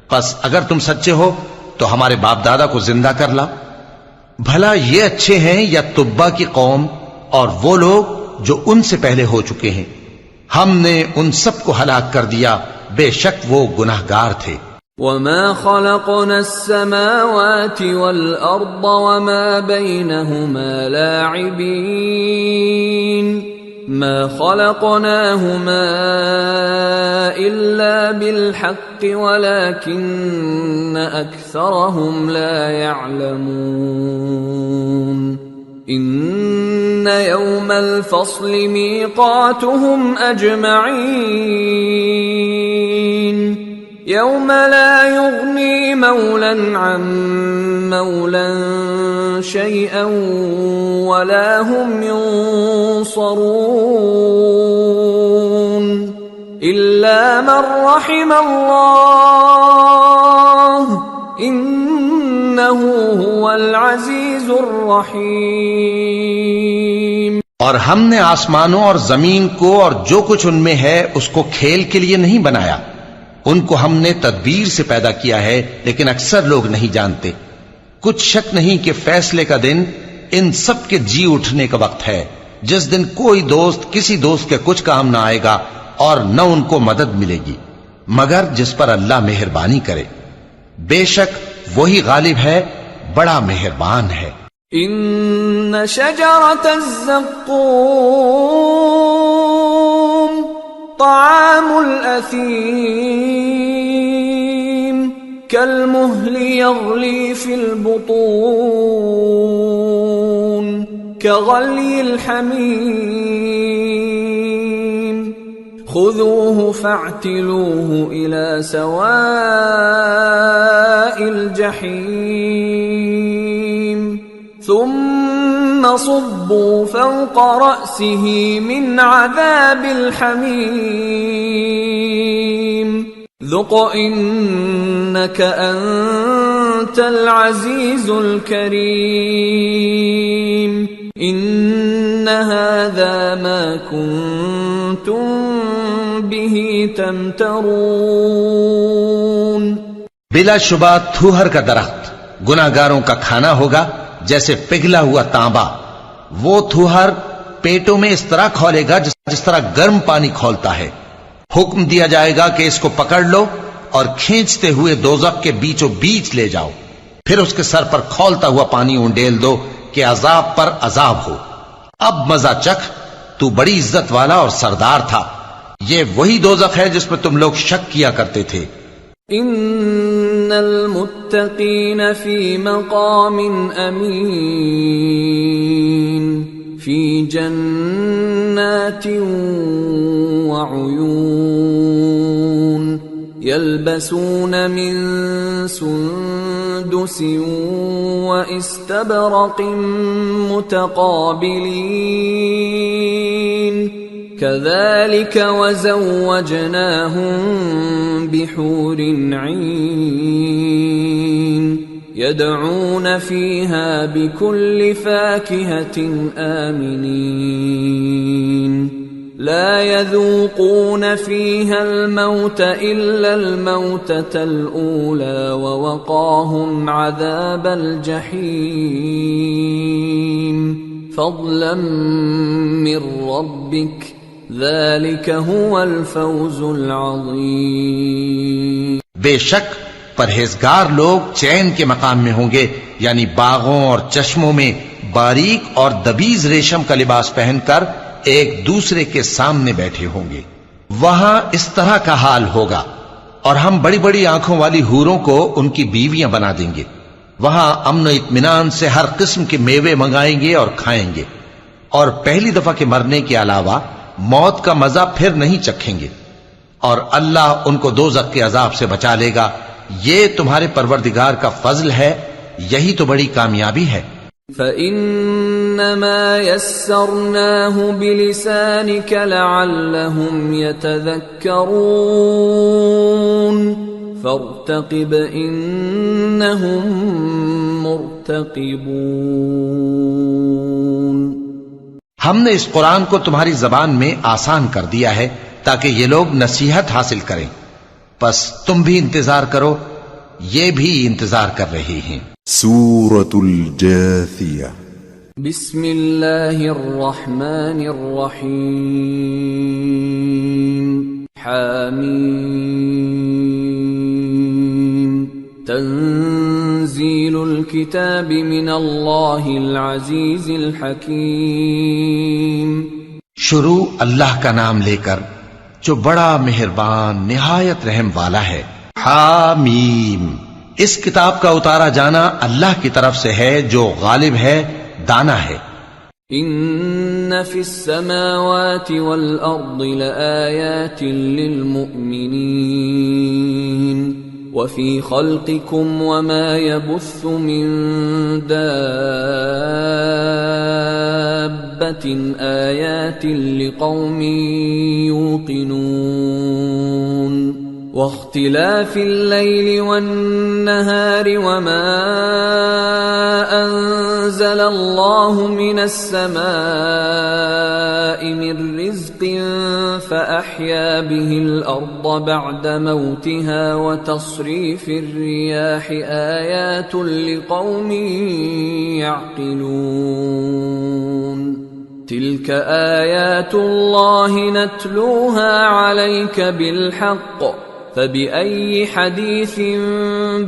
پس اگر تم سچے ہو تو ہمارے باپ دادا کو زندہ کر لا۔ بھلا یہ اچھے ہیں یا تبا کی قوم اور وہ لوگ جو ان سے پہلے ہو چکے ہیں؟ ہم نے ان سب کو ہلاک کر دیا، بے شک وہ گناہگار تھے۔ وَمَا خَلَقْنَا السَّمَاوَاتِ وَالْأَرْضَ وَمَا بَيْنَهُمَا لَاعِبِينَ مَا خَلَقْنَاهُمَا إِلَّا بِالْحَقِّ وَلَكِنَّ أَكْثَرَهُمْ لَا يَعْلَمُونَ إِنَّ يَوْمَ الْفَصْلِ مِيقَاتُهُمْ أَجْمَعِينَ يوم لا يغني مولا عن مولا شيئا ولا هم ينصرون إلا من رحم الله إنه هو العزيز الرحيم۔ اور ہم نے آسمانوں اور زمین کو اور جو کچھ ان میں ہے اس کو کھیل کے لیے نہیں بنایا، ان کو ہم نے تدبیر سے پیدا کیا ہے، لیکن اکثر لوگ نہیں جانتے۔ کچھ شک نہیں کہ فیصلے کا دن ان سب کے جی اٹھنے کا وقت ہے، جس دن کوئی دوست کسی دوست کے کچھ کام نہ آئے گا اور نہ ان کو مدد ملے گی۔ مگر جس پر اللہ مہربانی کرے، بے شک وہی غالب ہے، بڑا مہربان ہے۔ ان شجرۃ الزقوم طعام الاثیم كالمهل يغلي في البطون كغلي الحميم خذوه فاعتلوه إلى سواء الجحيم ثم صبوا فوق رأسه من عذاب الحميم ذق إنك أنت العزيز الكريم إن هذا ما كنتم به تمترون۔ بلا شبہ تھوہر کا درخت گناہگاروں کا کھانا ہوگا جیسے پگھلا ہوا تانبا۔ وہ تھوہر پیٹوں میں اس طرح کھولے گا جس طرح گرم پانی کھولتا ہے۔ حکم دیا جائے گا کہ اس کو پکڑ لو اور کھینچتے ہوئے دوزخ کے بیچوں بیچ لے جاؤ، پھر اس کے سر پر کھولتا ہوا پانی انڈیل دو کہ عذاب پر عذاب ہو۔ اب مزہ چکھ، تو بڑی عزت والا اور سردار تھا۔ یہ وہی دوزخ ہے جس میں تم لوگ شک کیا کرتے تھے۔ ان المتقین فی مقام امین فی جنات وعیون یلبسون من سندس واستبرق متقابلین كذلك وزوجناهم بحور عين يدعون فيها بكل فاكهة آمنين لا يذوقون فيها الموت إلا الموتة الأولى ووقاهم عذاب الجحيم فضلا من ربك ذلك هو الفوز العظیم۔ بے شک پرہیزگار لوگ چین کے مقام میں ہوں گے، یعنی باغوں اور چشموں میں باریک اور دبیز ریشم کا لباس پہن کر ایک دوسرے کے سامنے بیٹھے ہوں گے۔ وہاں اس طرح کا حال ہوگا، اور ہم بڑی بڑی آنکھوں والی حوروں کو ان کی بیویاں بنا دیں گے۔ وہاں امن و اطمینان سے ہر قسم کے میوے منگائیں گے اور کھائیں گے، اور پہلی دفعہ کے مرنے کے علاوہ موت کا مزہ پھر نہیں چکھیں گے، اور اللہ ان کو دوزخ کے عذاب سے بچا لے گا۔ یہ تمہارے پروردگار کا فضل ہے، یہی تو بڑی کامیابی ہے۔ فَإِنَّمَا يَسَّرْنَاهُ بِلِسَانِكَ لَعَلَّهُمْ يَتَذَكَّرُونَ فَارْتَقِبْ إِنَّهُمْ مُرْتَقِبُونَ۔ ہم نے اس قرآن کو تمہاری زبان میں آسان کر دیا ہے تاکہ یہ لوگ نصیحت حاصل کریں، پس تم بھی انتظار کرو، یہ بھی انتظار کر رہے ہیں۔ سورة الجاثیہ۔ بسم اللہ الرحمن الرحیم۔ حامیم۔ تنزیل الکتاب من اللہ العزیز الحکیم۔ شروع اللہ کا نام لے کر جو بڑا مہربان نہایت رحم والا ہے۔ حامیم۔ اس کتاب کا اتارا جانا اللہ کی طرف سے ہے جو غالب ہے، دانا ہے۔ ان فی السماوات والارض لآیات للمؤمنین وفی خلقکم وما يبث من دابة آیات لقوم یوقنون واختلاف الليل والنهار وما أنزل الله من السماء من رزق فأحيا به الأرض بعد موتها وتصريف الرياح آيات لقوم يعقلون تلك آيات الله نتلوها عليك بالحق فبأي حديث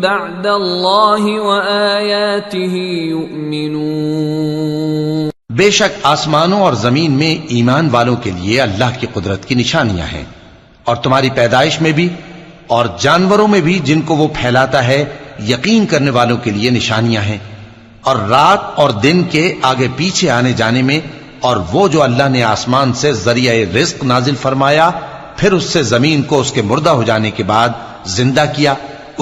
بعد الله وآياته يؤمنون۔ بے شک آسمانوں اور زمین میں ایمان والوں کے لیے اللہ کی قدرت کی نشانیاں ہیں، اور تمہاری پیدائش میں بھی اور جانوروں میں بھی جن کو وہ پھیلاتا ہے یقین کرنے والوں کے لیے نشانیاں ہیں، اور رات اور دن کے آگے پیچھے آنے جانے میں، اور وہ جو اللہ نے آسمان سے ذریعہ رزق نازل فرمایا پھر اس سے زمین کو اس کے مردہ ہو جانے کے بعد زندہ کیا،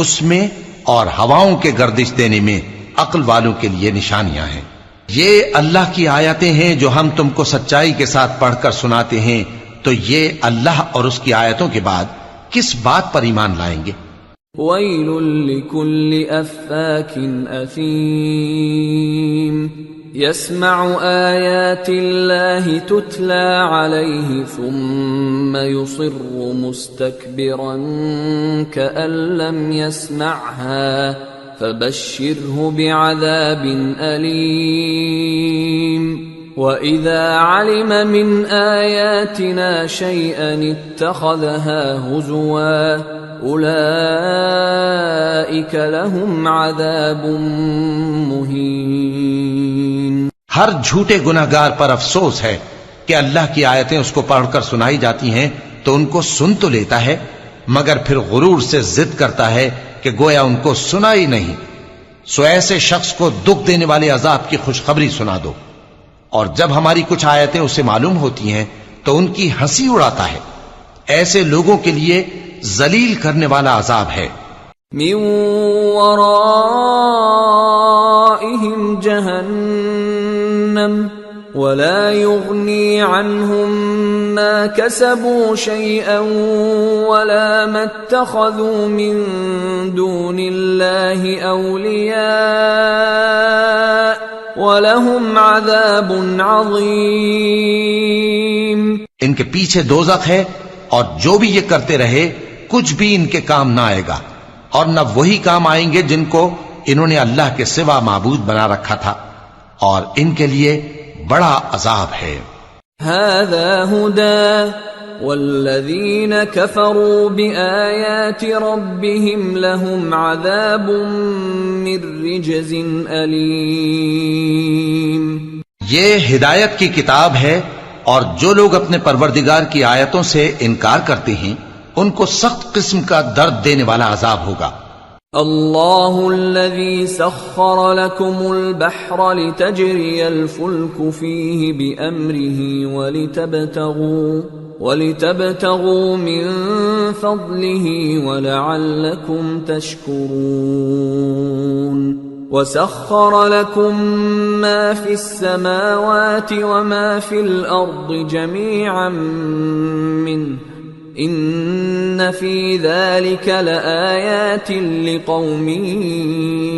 اس میں اور ہواؤں کے گردش دینے میں عقل والوں کے لیے نشانیاں ہیں۔ یہ اللہ کی آیتیں ہیں جو ہم تم کو سچائی کے ساتھ پڑھ کر سناتے ہیں، تو یہ اللہ اور اس کی آیتوں کے بعد کس بات پر ایمان لائیں گے؟ وَيْلٌ لِكُلِّ أَفَّاكٍ أَثِيمٍ يَسْمَعُ آيَاتِ اللَّهِ تُتْلَى عَلَيْهِ ثُمَّ يُصِرُّ مُسْتَكْبِرًا كَأَن لَّمْ يَسْمَعْهَا فَبَشِّرْهُ بِعَذَابٍ أَلِيمٍ وَإِذَا عَلِمَ مِنْ آيَاتِنَا شَيْئًا اتَّخَذَهَا هُزُوًا أُولَئِكَ لَهُمْ عَذَابٌ مُهِينٌ۔ ہر جھوٹے گناہگار پر افسوس ہے کہ اللہ کی آیتیں اس کو پڑھ کر سنائی جاتی ہیں تو ان کو سن تو لیتا ہے مگر پھر غرور سے ضد کرتا ہے کہ گویا ان کو سنا ہی نہیں۔ سو ایسے شخص کو دکھ دینے والے عذاب کی خوشخبری سنا دو، اور جب ہماری کچھ آیتیں اسے معلوم ہوتی ہیں تو ان کی ہنسی اڑاتا ہے۔ ایسے لوگوں کے لیے ذلیل کرنے والا عذاب ہے۔ من ورائهم جہنم ولا يغني عنهم ما كسبوا شيئا ولا ما اتخذوا من دون الله أولياء وَلَهُمْ عَذَابٌ عَظِيمٌ۔ ان کے پیچھے دوزخ ہے، اور جو بھی یہ کرتے رہے کچھ بھی ان کے کام نہ آئے گا، اور نہ وہی کام آئیں گے جن کو انہوں نے اللہ کے سوا معبود بنا رکھا تھا، اور ان کے لیے بڑا عذاب ہے۔ هَذَا هُدًى وَالَّذِينَ كَفَرُوا بِآيَاتِ رَبِّهِمْ لَهُمْ عَذَابٌ مِّن رِّجْزٍ أَلِيمٌ۔ یہ ہدایت کی کتاب ہے، اور جو لوگ اپنے پروردگار کی آیتوں سے انکار کرتے ہیں ان کو سخت قسم کا درد دینے والا عذاب ہوگا۔ اللہ الذی سخر لکم البحر لتجری الفلک فیہ بأمرہ ولتبتغوا من فضلہ ولعلکم تشکرون، وسخر لكم ما في السماوات وما في الأرض جميعا منه إن في ذلك لآيات لقوم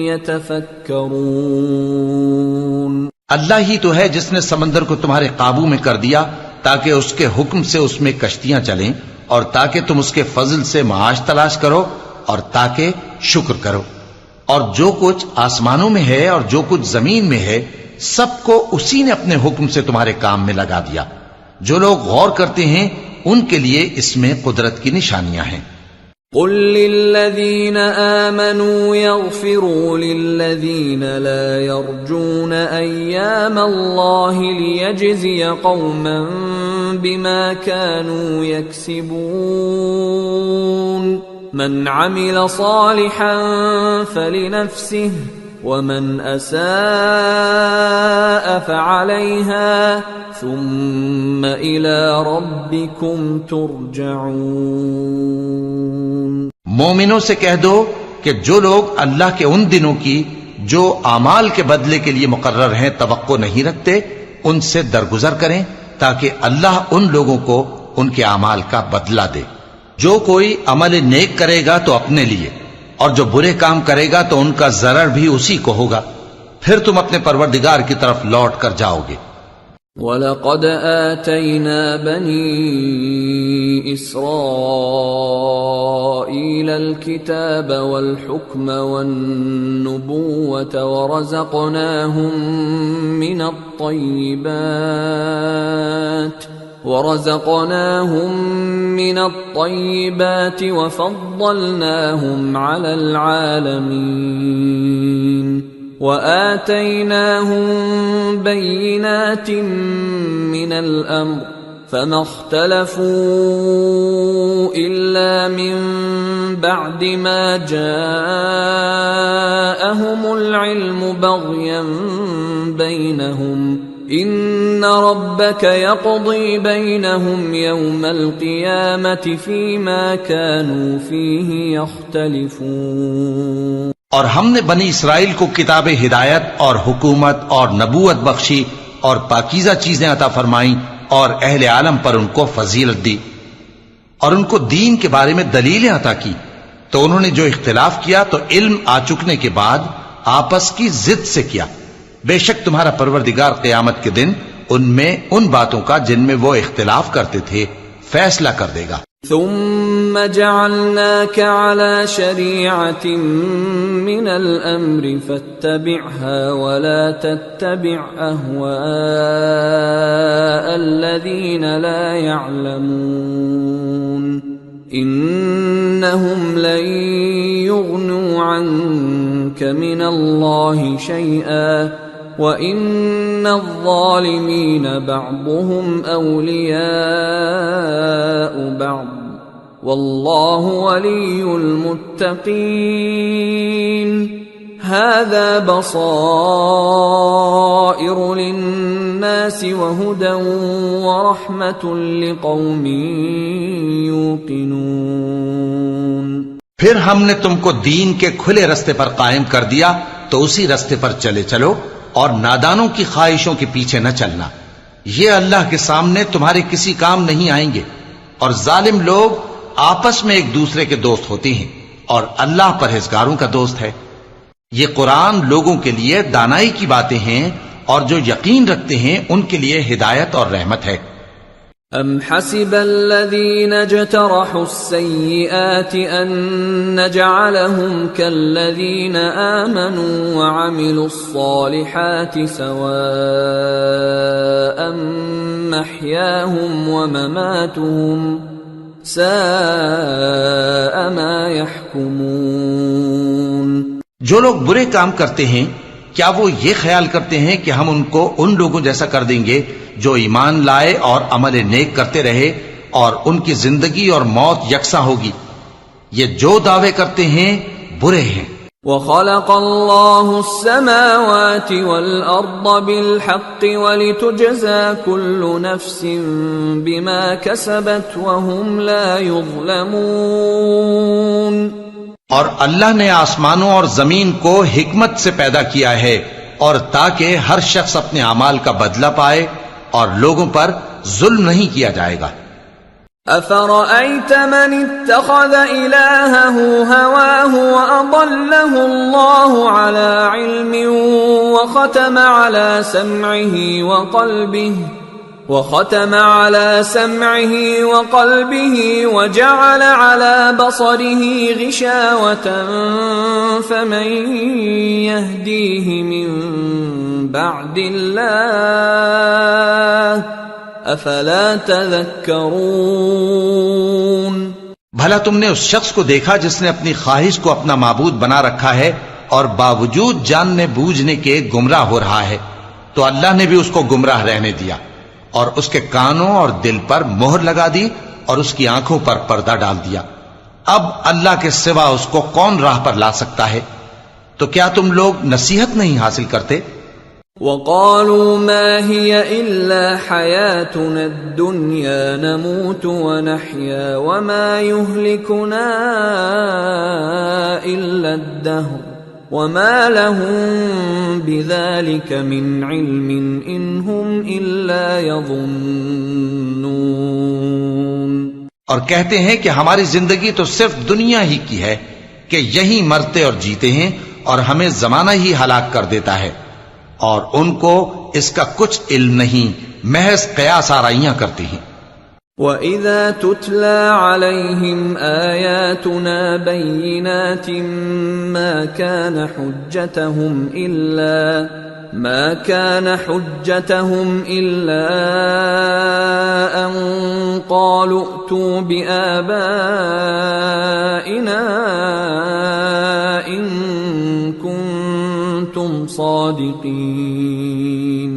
يتفكرون۔ اللہ ہی تو ہے جس نے سمندر کو تمہارے قابو میں کر دیا تاکہ اس کے حکم سے اس میں کشتیاں چلیں، اور تاکہ تم اس کے فضل سے معاش تلاش کرو، اور تاکہ شکر کرو۔ اور جو کچھ آسمانوں میں ہے اور جو کچھ زمین میں ہے سب کو اسی نے اپنے حکم سے تمہارے کام میں لگا دیا۔ جو لوگ غور کرتے ہیں ان کے لیے اس میں قدرت کی نشانیاں ہیں۔ قل للذین آمنوا یغفروا للذین لا یرجون ایام اللہ لیجزی قوما بما كانوا یکسبون، من عمل صالحا فلنفسه ومن اساء فعليها ثم الى ربكم ترجعون۔ مومنوں سے کہہ دو کہ جو لوگ اللہ کے ان دنوں کی جو اعمال کے بدلے کے لیے مقرر ہیں توقع نہیں رکھتے ان سے درگزر کریں تاکہ اللہ ان لوگوں کو ان کے اعمال کا بدلہ دے۔ جو کوئی عمل نیک کرے گا تو اپنے لیے، اور جو برے کام کرے گا تو ان کا ضرر بھی اسی کو ہوگا، پھر تم اپنے پروردگار کی طرف لوٹ کر جاؤ گے۔ وَلَقَدْ آتَيْنَا بَنِي إِسْرَائِيلَ الْكِتَابَ وَالْحُكْمَ وَالنُّبُوَّةَ وَرَزَقْنَاهُمْ مِنَ الطَّيِّبَاتِ ورزقناهم من الطيبات وفضلناهم على العالمين وآتيناهم بينات من الأمر فما اختلفوا إلا من بعد ما جاءهم العلم بغيا بينهم إن ربك يقضي بينهم يوم القيامة فيما كانوا فيه يختلفون۔ اور ہم نے بنی اسرائیل کو کتاب ہدایت اور حکومت اور نبوت بخشی اور پاکیزہ چیزیں عطا فرمائیں اور اہل عالم پر ان کو فضیلت دی اور ان کو دین کے بارے میں دلیلیں عطا کی، تو انہوں نے جو اختلاف کیا تو علم آ چکنے کے بعد آپس کی ضد سے کیا۔ بے شک تمہارا پروردگار قیامت کے دن ان میں ان باتوں کا جن میں وہ اختلاف کرتے تھے فیصلہ کر دے گا۔ ثم جعلناك على شريعة من الأمر فاتبعها ولا تتبع أهواء الذين لا يعلمون إنهم لن يغنوا عنك من الله شيئا وَإِنَّ الظَّالِمِينَ بَعْضُهُمْ أَوْلِيَاءُ بَعْضٍ وَاللَّهُ وَلِيُّ الْمُتَّقِينَ هَذَا بَصَائِرُ لِلنَّاسِ وَهُدًى وَرَحْمَةٌ لِقَوْمٍ يُوقِنُونَ۔ پھر ہم نے تم کو دین کے کھلے رستے پر قائم کر دیا تو اسی رستے پر چلے چلو اور نادانوں کی خواہشوں کے پیچھے نہ چلنا، یہ اللہ کے سامنے تمہارے کسی کام نہیں آئیں گے، اور ظالم لوگ آپس میں ایک دوسرے کے دوست ہوتے ہیں اور اللہ پرہیزگاروں کا دوست ہے۔ یہ قرآن لوگوں کے لیے دانائی کی باتیں ہیں اور جو یقین رکھتے ہیں ان کے لیے ہدایت اور رحمت ہے۔ أَمْ حَسِبَ الَّذِينَ اجْتَرَحُوا السَّيِّئَاتِ أَن نَّجْعَلَهُمْ كَالَّذِينَ آمَنُوا وَعَمِلُوا الصَّالِحَاتِ سَوَاءً مَّحْيَاهُمْ وَمَمَاتُهُمْ سَاءَ مَا يَحْكُمُونَ۔ جو لوگ برے کام کرتے ہیں کیا وہ یہ خیال کرتے ہیں کہ ہم ان کو ان لوگوں جیسا کر دیں گے جو ایمان لائے اور عمل نیک کرتے رہے اور ان کی زندگی اور موت یکساں ہوگی؟ یہ جو دعوے کرتے ہیں برے ہیں۔ وَخَلَقَ اللَّهُ السَّمَاوَاتِ وَالْأَرْضَ بِالْحَقِّ وَلِتُجْزَى كُلُّ نَفْسٍ بِمَا كَسَبَتْ وَهُمْ لَا يُظْلَمُونَ۔ اور اللہ نے آسمانوں اور زمین کو حکمت سے پیدا کیا ہے اور تاکہ ہر شخص اپنے اعمال کا بدلہ پائے اور لوگوں پر ظلم نہیں کیا جائے گا۔ أَفَرَأَيْتَ مَنِ اتَّخَذَ إِلَٰهَهُ هَوَاهُ وَأَضَلَّهُ اللَّهُ عَلَىٰ عِلْمٍ وَخَتَمَ عَلَىٰ سَمْعِهِ وَقَلْبِهِ وَجَعَلَ عَلَىٰ بَصَرِهِ غِشَاوَةً فَمَن يَهْدِيهِ مِن بَعْدِ اللَّهِ أَفَلَا تَذَكَّرُونَ۔ بھلا تم نے اس شخص کو دیکھا جس نے اپنی خواہش کو اپنا معبود بنا رکھا ہے اور باوجود جاننے بوجھنے کے گمراہ ہو رہا ہے، تو اللہ نے بھی اس کو گمراہ رہنے دیا اور اس کے کانوں اور دل پر مہر لگا دی اور اس کی آنکھوں پر پردہ ڈال دیا۔ اب اللہ کے سوا اس کو کون راہ پر لا سکتا ہے؟ تو کیا تم لوگ نصیحت نہیں حاصل کرتے؟ وَقَالُوا مَا هِيَ إِلَّا حَيَاتُنَا الدُّنْيَا نَمُوتُ وَنَحْيَا وَمَا يُهْلِكُنَا إِلَّا الدَّهْرُ وَمَا لَهُم بِذَلِكَ مِنْ عِلْمٍ إِنْ هُمْ إِلَّا يَظُنُّونَ۔ اور کہتے ہیں کہ ہماری زندگی تو صرف دنیا ہی کی ہے کہ یہی مرتے اور جیتے ہیں اور ہمیں زمانہ ہی ہلاک کر دیتا ہے، اور ان کو اس کا کچھ علم نہیں، محض قیاس آرائیاں کرتی ہیں۔ وَإِذَا تُتْلَى عَلَيْهِمْ آيَاتُنَا بَيِّنَاتٍ مَا كَانَ حُجَّتَهُمْ ما كان حجتهم إلا أن قالوا ائتوا بآبائنا إن كنتم صادقين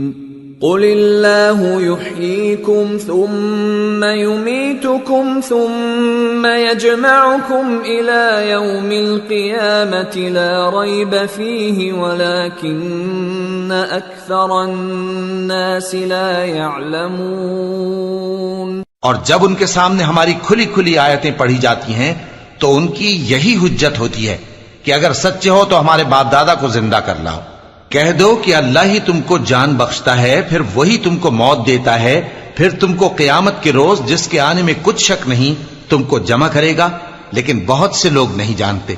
قل الله يحييكم ثم يميتكم ثم يجمعكم إلى يوم القيامة لا ريب فيه ولكن أكثر الناس لا يعلمون۔ اور جب ان کے سامنے ہماری کھلی کھلی آیتیں پڑھی جاتی ہیں تو ان کی یہی حجت ہوتی ہے کہ اگر سچے ہو تو ہمارے باپ دادا کو زندہ کر لاؤ۔ کہہ دو کہ اللہ ہی تم کو جان بخشتا ہے، پھر وہی تم کو موت دیتا ہے، پھر تم کو قیامت کے روز جس کے آنے میں کچھ شک نہیں تم کو جمع کرے گا، لیکن بہت سے لوگ نہیں جانتے۔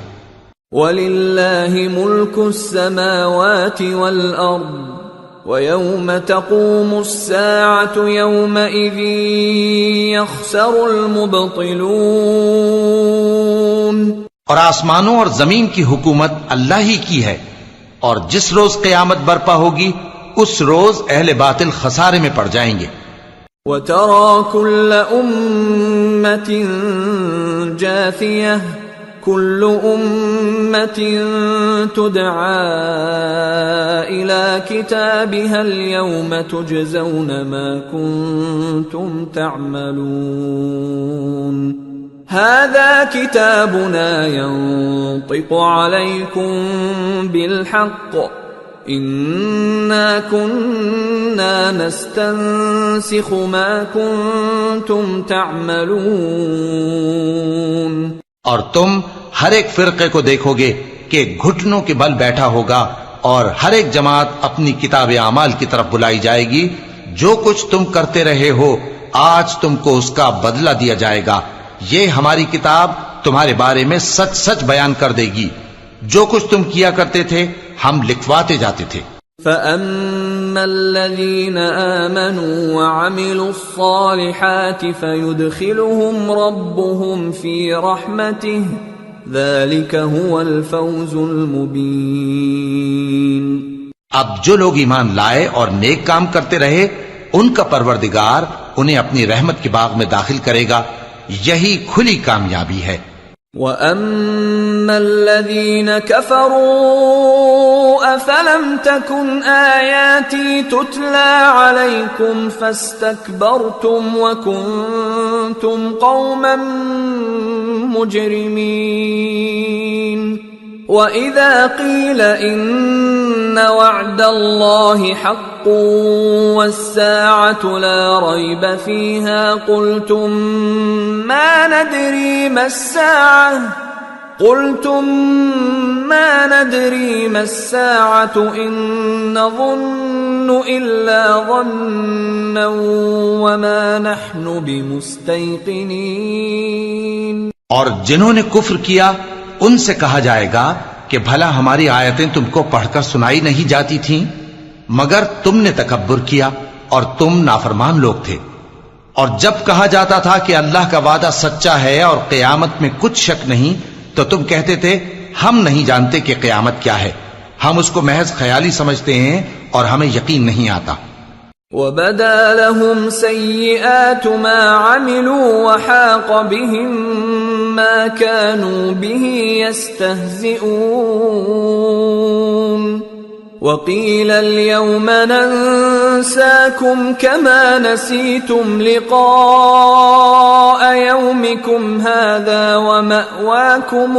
وَلِلَّهِ مُلْكُ السَّمَاوَاتِ وَالْأَرْضِ وَيَوْمَ تَقُومُ السَّاعَةُ يَوْمَئِذٍ يَخْسَرُ الْمُبْطِلُونَ۔ اور آسمانوں اور زمین کی حکومت اللہ ہی کی ہے، اور جس روز قیامت برپا ہوگی اس روز اہل باطل خسارے میں پڑ جائیں گے۔ وَتَرَى كُلَّ أُمَّةٍ جَاثِيَةً كُلُّ أُمَّةٍ تُدْعَى إِلَى كِتَابِهَا الْيَوْمَ تُجْزَوْنَ مَا كُنتُمْ تَعْمَلُونَ هذا كتابنا ينطق عليكم بالحق إنا كنا نستنسخ ما كنتم تعملون۔ اور تم ہر ایک فرقے کو دیکھو گے کہ گھٹنوں کے بل بیٹھا ہوگا، اور ہر ایک جماعت اپنی کتاب اعمال کی طرف بلائی جائے گی۔ جو کچھ تم کرتے رہے ہو آج تم کو اس کا بدلہ دیا جائے گا۔ یہ ہماری کتاب تمہارے بارے میں سچ سچ بیان کر دے گی۔ جو کچھ تم کیا کرتے تھے ہم لکھواتے جاتے تھے۔ فَأَمَّا الَّذِينَ آمَنُوا وَعَمِلُوا الصَّالِحَاتِ فَيُدْخِلُهُمْ رَبُّهُمْ فِي رَحْمَتِهِ ذَلِكَ هُوَ الْفَوْزُ الْمُبِينُ۔ اب جو لوگ ایمان لائے اور نیک کام کرتے رہے ان کا پروردگار انہیں اپنی رحمت کے باغ میں داخل کرے گا، یہی کھلی کامیابی ہے۔ وَأَمَّا الَّذِينَ كَفَرُوا أَفَلَمْ تَكُنْ آيَاتِي تُتْلَى عَلَيْكُمْ فَاسْتَكْبَرْتُمْ وَكُنْتُمْ قَوْمًا مُجْرِمِينَ وَإِذَا قِيلَ إِنَّ وَعْدَ اللَّهِ حَقٌّ وَالسَّاعَةُ لَا رَيْبَ فِيهَا قُلْتُمْ مَا نَدْرِي مَا السَّاعَةُ إِن نَّظُنُّ إِلَّا ظَنًّا وَمَا نَحْنُ بِمُسْتَيْقِنِينَ۔ اور جنہوں نے کفر کیا ان سے کہا جائے گا کہ بھلا ہماری آیتیں تم کو پڑھ کر سنائی نہیں جاتی تھیں، مگر تم نے تکبر کیا اور تم نافرمان لوگ تھے۔ اور جب کہا جاتا تھا کہ اللہ کا وعدہ سچا ہے اور قیامت میں کچھ شک نہیں تو تم کہتے تھے ہم نہیں جانتے کہ قیامت کیا ہے، ہم اس کو محض خیالی سمجھتے ہیں اور ہمیں یقین نہیں آتا۔ وَبَدَا لَهُمْ سَيِّئَاتُ مَا عَمِلُوا وَحَاقَ بِهِمْ مَا كَانُوا بِهِ يَسْتَهْزِئُونَ وَقِيلَ الْيَوْمَ نَنْسَاكُمْ كَمَا نَسِيتُمْ لِقَاءَ يَوْمِكُمْ هَذَا وَمَأْوَاكُمُ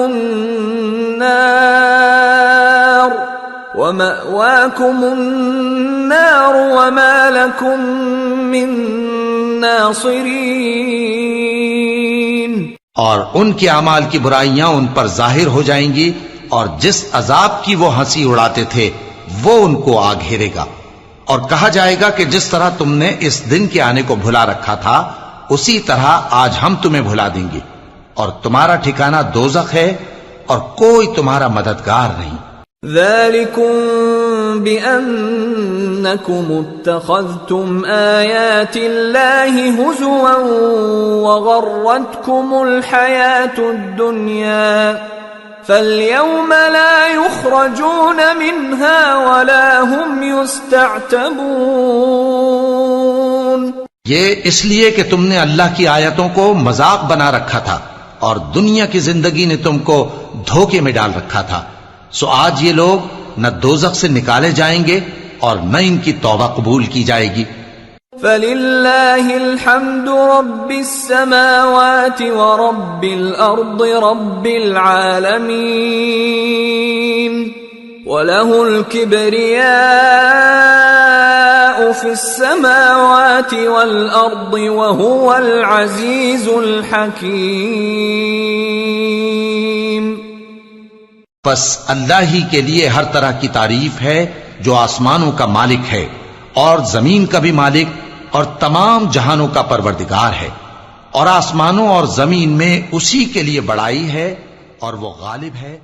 النَّارُ وَمَا لَكُمْ مِنْ نَاصِرِينَ۔ اور ان کے اعمال کی برائیاں ان پر ظاہر ہو جائیں گی، اور جس عذاب کی وہ ہنسی اڑاتے تھے وہ ان کو آ گھیرے گا۔ اور کہا جائے گا کہ جس طرح تم نے اس دن کے آنے کو بھلا رکھا تھا اسی طرح آج ہم تمہیں بھلا دیں گے، اور تمہارا ٹھکانہ دوزخ ہے اور کوئی تمہارا مددگار نہیں۔ ذَلِكُمْ بِأَنَّكُمُ اتَّخَذْتُمْ آيَاتِ اللَّهِ هُزُوًا وَغَرَّتْكُمُ الْحَيَاةُ الدُّنْيَا فاليوم لا يخرجون منها ولا هم يستعتبون. یہ اس لیے کہ تم نے اللہ کی آیتوں کو مذاق بنا رکھا تھا اور دنیا کی زندگی نے تم کو دھوکے میں ڈال رکھا تھا، سو آج یہ لوگ نہ دوزخ سے نکالے جائیں گے اور نہ ان کی توبہ قبول کی جائے گی. فللہ الحمد رب السماوات ورب الارض رب العالمین وله الكبریاء فی السماوات والارض وهو العزیز الحکیم. بس اللہ ہی کے لیے ہر طرح کی تعریف ہے جو آسمانوں کا مالک ہے اور زمین کا بھی مالک اور تمام جہانوں کا پروردگار ہے، اور آسمانوں اور زمین میں اسی کے لیے بڑائی ہے اور وہ غالب ہے.